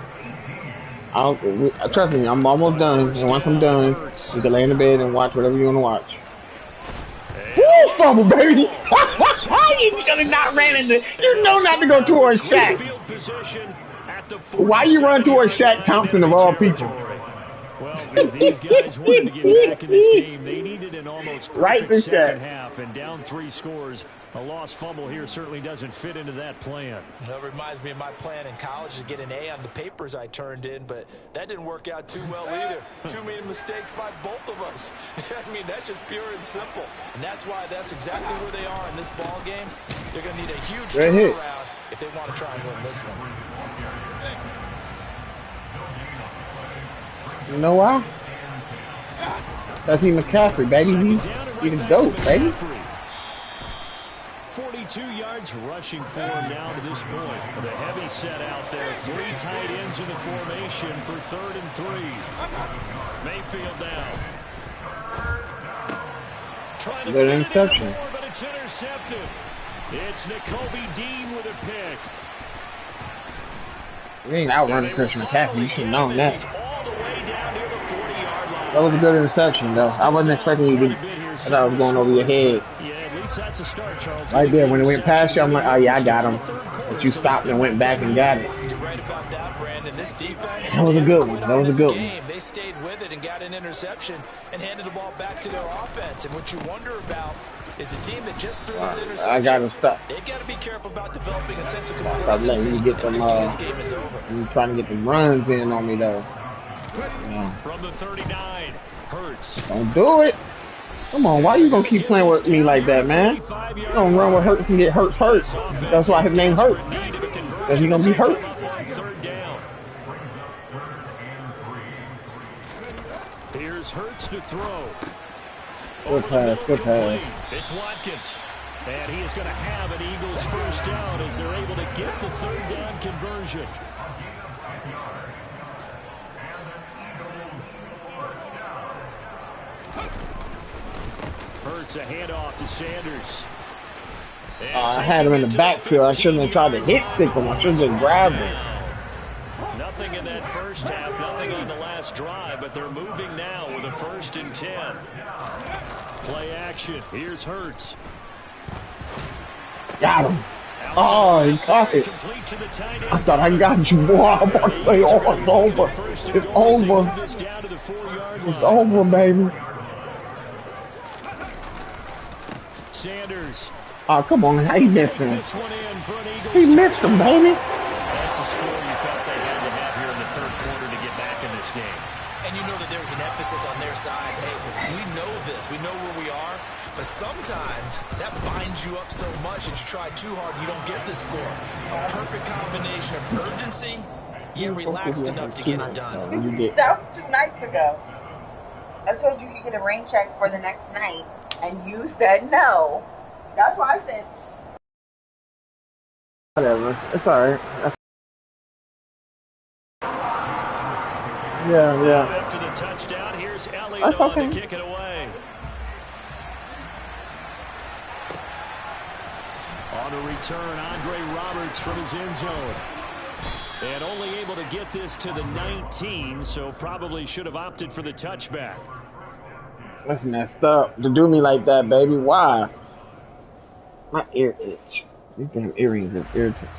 Trust me, I'm almost done. And once I'm done, you can lay in the bed and watch whatever you want to watch. Woo, fumble, baby! You should have not ran into. You know not to go towards Shaq. Why you run towards Shaq Thompson of all people? Well, because these guys wanted to get back in this game. They needed an almost perfect second half, and down 3 scores. A lost fumble here certainly doesn't fit into that plan. That reminds me of my plan in college to get an A on the papers I turned in, but that didn't work out too well either. Too many mistakes by both of us. I mean, that's just pure and simple. And that's why that's exactly where they are in this ball game. They're going to need a huge turnaround if they want to try and win this one. You know why? That's he McCaffrey, baby. He's dope, baby. 42 yards rushing for him now to this point. The heavy set out there. 3 tight ends in the formation for 3rd and 3. Mayfield down. Trying to good interception. More, but it's intercepted. It's Nakobe Dean with a pick. You ain't outrunning Christian McCaffrey. You should have known that. That was a good interception, though. I wasn't expecting you to. I thought it was going over your head. That's a start, Charles. Right there, when it went past you, I'm like, oh yeah, I got him. But you stopped and went back and got it. You're right about that, Brandon. This defense, that was a good one. That was a good one. They stayed with it and got an interception and handed the ball back to their offense. And what you wonder about is a team that just threw an interception. I got to stop. They've got to be careful about developing a sense of Stop complacency. letting you get them. This game is over. You trying to get them runs in on me though. Yeah. From the 39, Hurts. Don't do it. Come on, why you gonna keep playing with me like that, man? You don't run with Hurts and get hurt. That's why his name Hurts. Because he's gonna be hurt. Here's Hurts to throw. Good pass, good pass. It's Watkins. And he is going to have an Eagles first down as they're able to get the 3rd down conversion. Hurts a handoff to Sanders. I had him in the backfield. I shouldn't have tried to hit stick him. I should have just grabbed him. Nothing in that first half, nothing on the last drive, but they're moving now with a 1st and 10. Play action. Here's Hurts. Got him. Oh, he caught it. I thought I got you, boy. I'm about to say, oh, it's over. It's over. It's over, baby. Sanders. Oh, come on. How he missed him? He missed him, baby. That's a score you felt they had to have here in the 3rd quarter to get back in this game. And you know that there's an emphasis on their side. Hey, we know this. We know where we are. But sometimes that binds you up so much that you try too hard, you don't get the score. A perfect combination of urgency, yet relaxed enough to get it done. That was 2 nights ago. I told you could get a rain check for the next night, and you said no. That's why I said. Whatever. It's alright. Yeah. After the touchdown, here's Elliott That's okay. to kick it away. On the return, Andre Roberts from his end zone. And only able to get this to the 19, so probably should have opted for the touchback. That's messed up to do me like that, baby. Why? My ear itch. These damn earrings are irritating.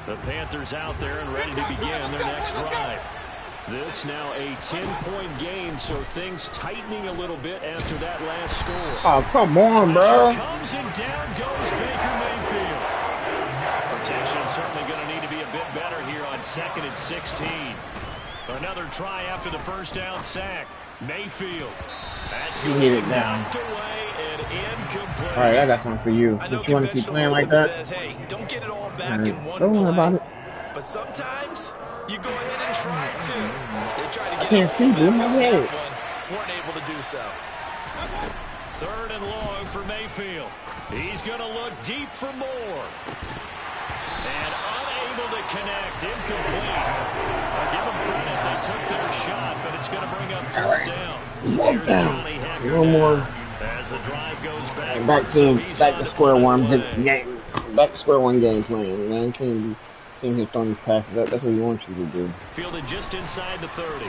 The Panthers out there and ready to begin their next drive. This now a 10-point game, so things tightening a little bit after that last score. Oh, come on, bro. Comes and down goes Baker Mayfield. Protection certainly going to need to be a bit better here on 2nd and 16. Another try after the first down sack. Mayfield. That's going to be knocked away and incomplete. All right, I got something for you. If you want to keep playing like that, says, hey, don't get it all back in one don't worry play. about it. But sometimes you go ahead and try to. They try to get Can't see, dude. My head. weren't able to do so. 3rd and long for Mayfield. He's going to look deep for more. And unable to connect. Incomplete. I'll give them credit. They took their shot, but it's going to bring up 4th down. Here's Johnny Hekker. One more. As the drive goes back. Back to square one. Back to square one game plan, man. Can't be here throwing these passes. That's what we want you to do. Fielded just inside the 30.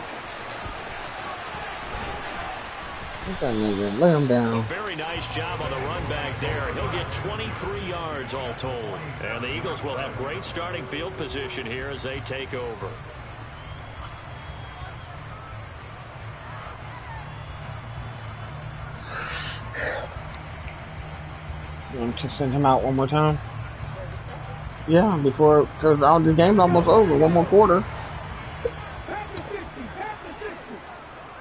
Lay him down. A very nice job on the run back there. He'll get 23 yards all told. And the Eagles will have great starting field position here as they take over. You want to send him out one more time? Yeah, because all the game's almost over. One more quarter.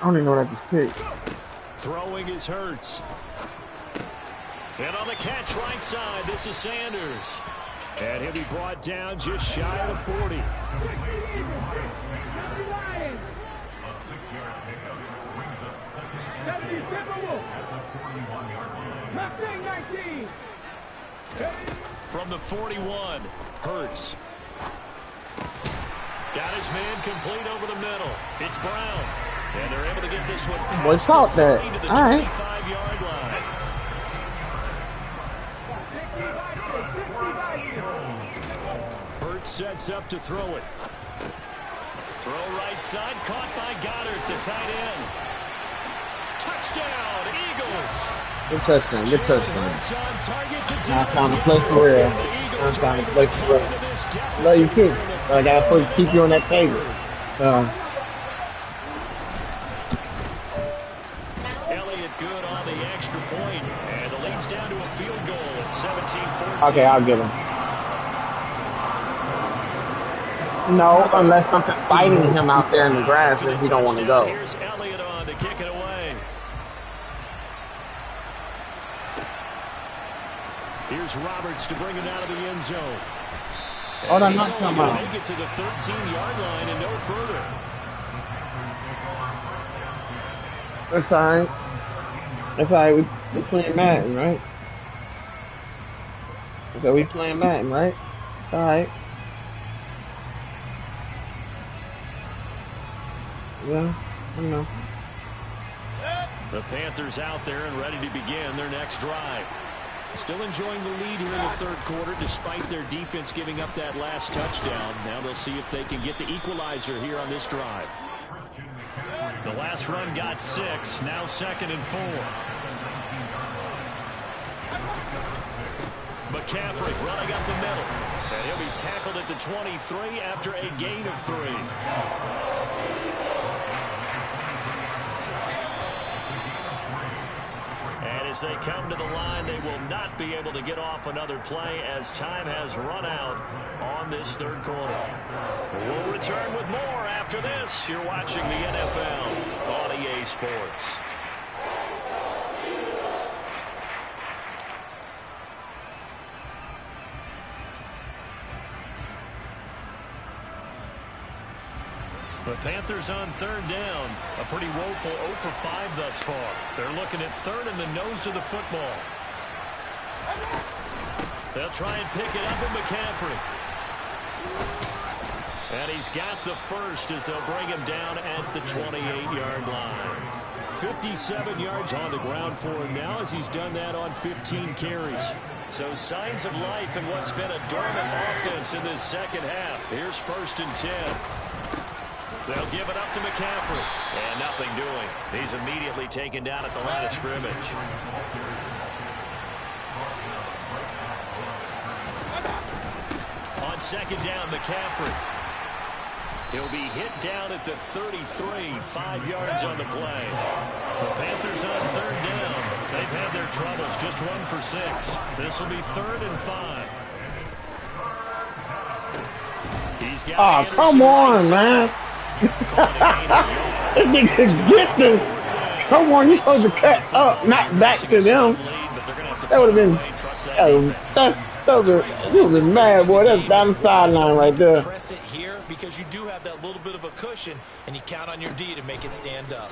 I don't even know what I just picked. Throwing is Hurts. And on the catch right side, this is Sanders. And he'll be brought down just shy of 40. From the 41, Hurts. Got his man complete over the middle. It's Brown. And they're able to get this one past Boy, caught that. to the All right. 25-yard line. Hurts sets up to throw it. Throw right side, caught by Goddard, the tight end. Touchdown, Eagles. Good touchdown. Good touchdown. Hurts on target to Now it's time to play for real. Now it's time to play for real. Love you too. But I gotta keep you on that table. Elliott good on the extra point, and the lead's down to a field goal at 17-14. Okay, I'll give him. No, unless something fighting him out there in the grass and he don't want to go. Here's Elliott on to kick it away. Here's Roberts to bring it out of the end zone. Oh, that's He's not only come gonna out. make it to the 13-yard line and no further. That's alright. That's alright. We playing Madden, right? So we playing Madden, right? Alright. Yeah, I know. The Panthers out there and ready to begin their next drive. Still enjoying the lead here in the third quarter despite their defense giving up that last touchdown. Now they'll see if they can get the equalizer here on this drive. The last run got 6, now 2nd and 4. McCaffrey running up the middle. And he'll be tackled at the 23 after a gain of 3. And as they come to the line, they will not be able to get off another play as time has run out on this third quarter. We'll return with more after this. You're watching the NFL on EA Sports. The Panthers on 3rd down. A pretty woeful 0 for 5 thus far. They're looking at 3rd in the nose of the football. They'll try and pick it up with McCaffrey. And he's got the first as they'll bring him down at the 28-yard line. 57 yards on the ground for him now as he's done that on 15 carries. So signs of life in what's been a dormant offense in this second half. Here's 1st and 10. They'll give it up to McCaffrey. And nothing doing. He's immediately taken down at the line of scrimmage. On 2nd down, McCaffrey. He'll be hit down at the 33, 5 yards on the play. The Panthers on 3rd down. They've had their troubles, just 1 for 6. This will be 3rd and 5. He's got Oh, come on, man. This nigga get this. Come on, you're supposed to cut up, not back to them. That would have been, that would have been mad, boy. That's down the sideline right there. Press it here because you do have that little bit of a cushion, and you count on your D to make it stand up.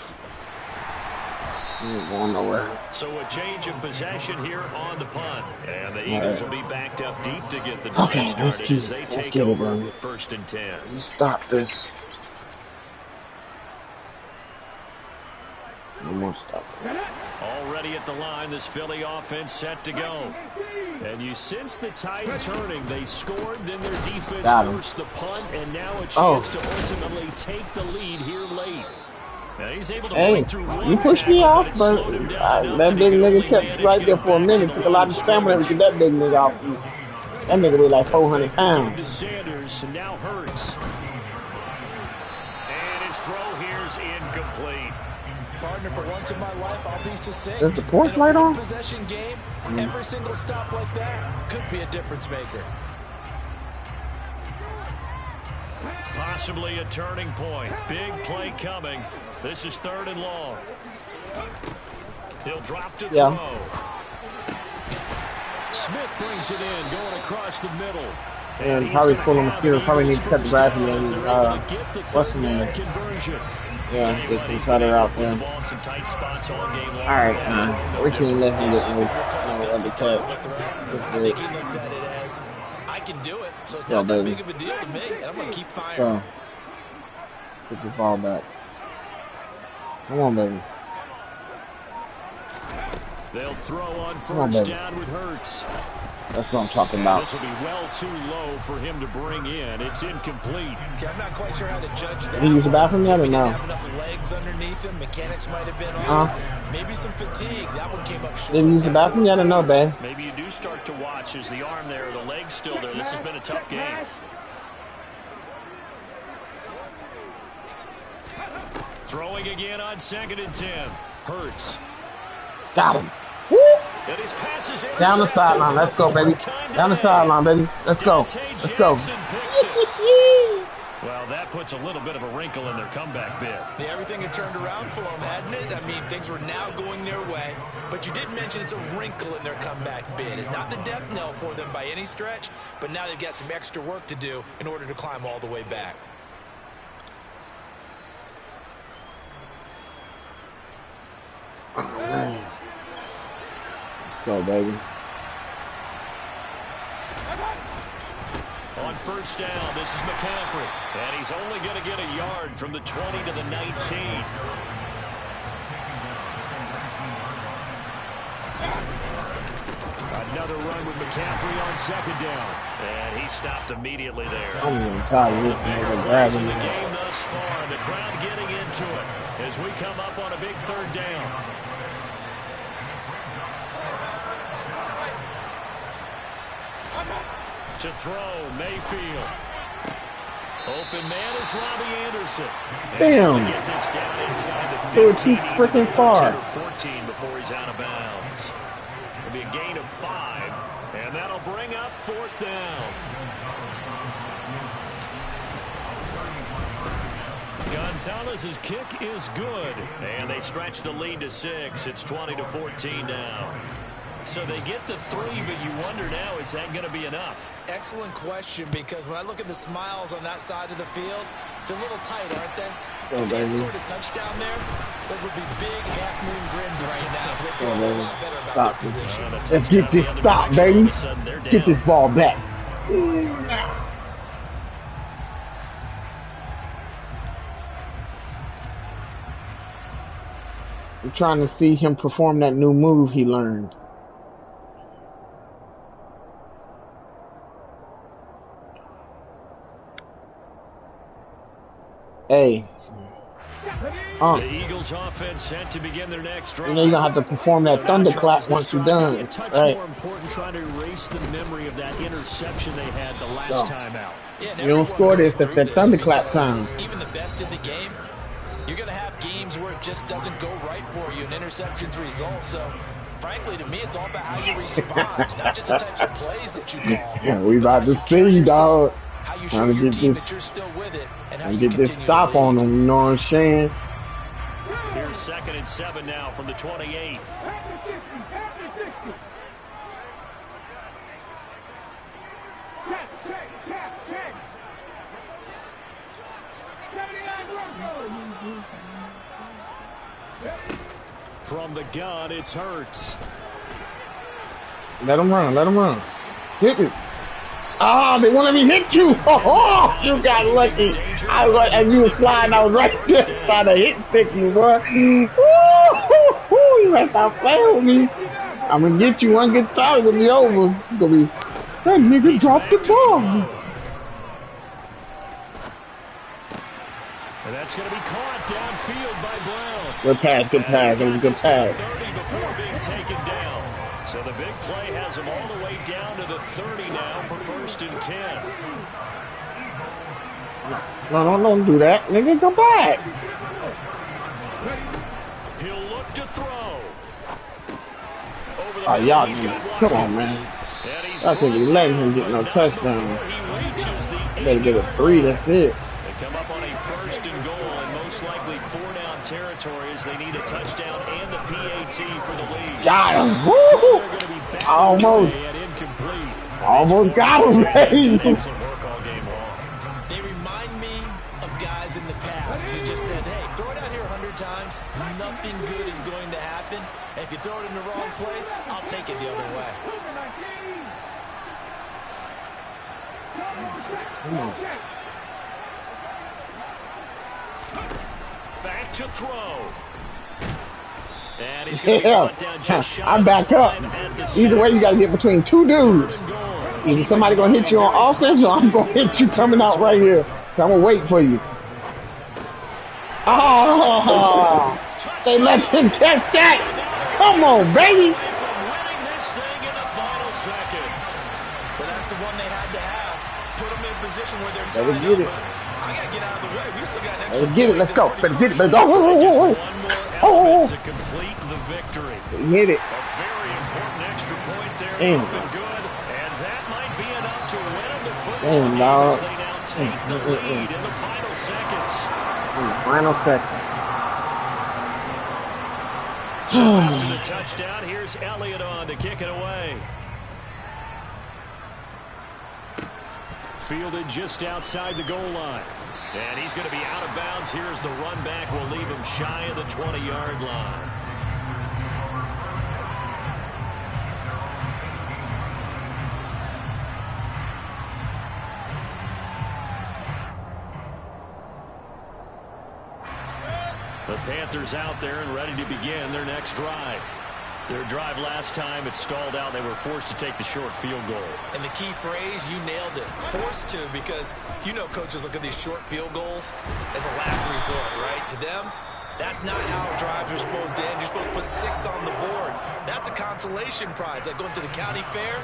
Ain't going nowhere. So a change of possession here on the punt. And the Eagles will be backed up deep to get the drive started as they take over 1st and 10. Stop this. No more stuff. Already at the line, this Philly offense set to go. And you sense the tide turning. They scored, then their defense forced the punt, and now a chance to ultimately take the lead here late. Now he's able to break through one you pushed me off, but that big nigga kept right there for a minute. Took a lot of stamina to get that big nigga off. That nigga weighed like 400 pounds. To Sanders, now Hurts. And his throw here's incomplete. Partner, for once in my life, I'll be succinct. Is the porch light on? Possession game, every single stop like that could be a difference maker. Possibly a turning point. Big play coming. This is 3rd and long. He'll drop to throw. Smith brings it in, going across the middle. And probably full of mosquitoes. Probably need to cut the grass again. What's the name? Yeah, they can cut her out there. Alright, we can let him get no other cut. I think he looks at it as, I can do it, so it's not that big of a deal to me, and I'm going to keep firing. So, put the ball back. Come on, baby. They'll throw on 1st down with Hurts. That's what I'm talking about. This will be well too low for him to bring in. It's incomplete. Okay, I'm not quite sure how to judge that. Did he use the bathroom yet or no? Have enough legs underneath him. Mechanics might have been on. Maybe some fatigue. That one came up short. Did he use the bathroom yet or no, babe? Maybe you do start to watch as the arm there, the leg's still there. This has been a tough game. Throwing again on 2nd and 10. Hurts. Got him. And his pass is down the sideline. Let's go, baby. Down the sideline, baby. Let's go. Let's go. Well, that puts a little bit of a wrinkle in their comeback bid. Yeah, everything had turned around for them, hadn't it? I mean, things were now going their way. But you did mention it's a wrinkle in their comeback bid. It's not the death knell for them by any stretch, but now they've got some extra work to do in order to climb all the way back. Oh, man. Let's go, baby. On 1st down, this is McCaffrey. And he's only going to get a yard from the 20 to the 19. Another run with McCaffrey on 2nd down. And he stopped immediately there. I'm going to tell you. The game thus far, the crowd getting into it as we come up on a big 3rd down. To throw, Mayfield. Open man is Robbie Anderson. Damn. Get this down inside the 15. They were too freaking far. 14 before he's out of bounds. It'll be a gain of 5, and that'll bring up 4th down. Gonzalez's kick is good, and they stretch the lead to 6. It's 20-14 now. So they get the 3, but you wonder now, is that going to be enough? Excellent question, because when I look at the smiles on that side of the field, they're a little tight, aren't they? If they had scored a touchdown there, those would be big half-moon grins right now. They feel a lot better about their position. Let's get this stop, baby. Get this ball back. I'm trying to see him perform that new move he learned. Hey. The Eagles offense set to begin their next drive. You know you're gonna have to perform that thunderclap once you're done. A touch right. more important trying to erase the memory of that interception they had the last time out. Yeah, you don't score this at that thunderclap time. Even the best in the game, you're going to have games where it just doesn't go right for you, and interceptions result. So, frankly, to me, it's all about how you respond, not just the types of plays that you call. Yeah, we about to see, dog. How you show your team that you're still with it, and how you get this stop on them, you know what I'm saying? Here's 2nd and 7 now from the 28. From the gun, it's Hurts. Let him run. Let him run. Hit it. Oh, they won't let me hit you. Oh, you got lucky. As you were sliding, I was right there trying to hit stick you, boy. You might stop playing with me. I'm going to get you. One good time, it's going to be over. It's going to be, that nigga dropped the ball. And that's going to be caught downfield by Brown. Good pass, good pass. That was a good pass. 30 before being taken down. So the big play has him all the way down to the 30 now for 1st and 10. No, don't do that. Nigga, come back. He'll look to throw. Oh, y'all, come on, man. I think he's letting him get no touchdown. Better get a 3, that's it. They come up on a 1st and goal, and most likely 4-down territory as they need a touchdown and the PAT for the lead. Got him. Woo! Almost. Almost got him, baby. Excellent work all game long. They remind me of guys in the past who just said, hey, throw it out here 100 times. Nothing good is going to happen. And if you throw it in the wrong place, I'll take it the other way. Come on. Back to throw. And he's I'm back up. Either way, you got to get between 2 dudes. Either somebody going to hit you on offense or I'm going to hit you coming out right here. So I'm going to wait for you. Oh, they let him catch that. Come on, baby. But that's the one they had to have. Put them in a position where they're tied up. Get it. I got to get out of the way. We still got an extra. Let's get it. Let's go. Better get it. Better go. Oh. To complete the victory. Hit it. A very important extra point there. Damn. Good. And that might be enough to win them the football game as they now take the lead in the final seconds. Final seconds. After the touchdown, here's Elliott on to kick it away. Fielded just outside the goal line. And he's going to be out of bounds. Here's the run back. We'll leave him shy of the 20-yard line. The Panthers out there and ready to begin their next drive. Their drive last time, it stalled out. They were forced to take the short field goal. And the key phrase, you nailed it. Forced to, because you know coaches look at these short field goals as a last resort, right? To them, that's not how drives are supposed to end. You're supposed to put 6 on the board. That's a consolation prize. Like going to the county fair,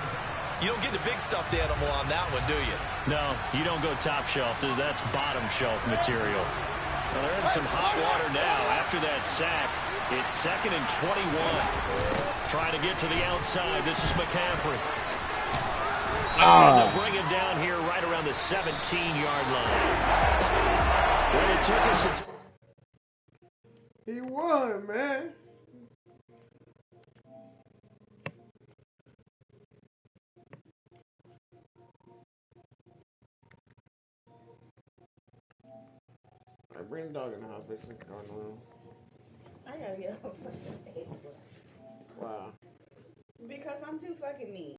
you don't get the big stuffed animal on that one, do you? No, you don't go top shelf. That's bottom shelf material. Well, they're in some hot water now after that sack. It's 2nd and 21. Trying to get to the outside. This is McCaffrey. And they'll bring him down here right around the 17-yard line. Well, it took us He won, man. I bring the dog in the house. This is going on the room. I gotta get off fucking Facebook. Wow. Because I'm too fucking mean.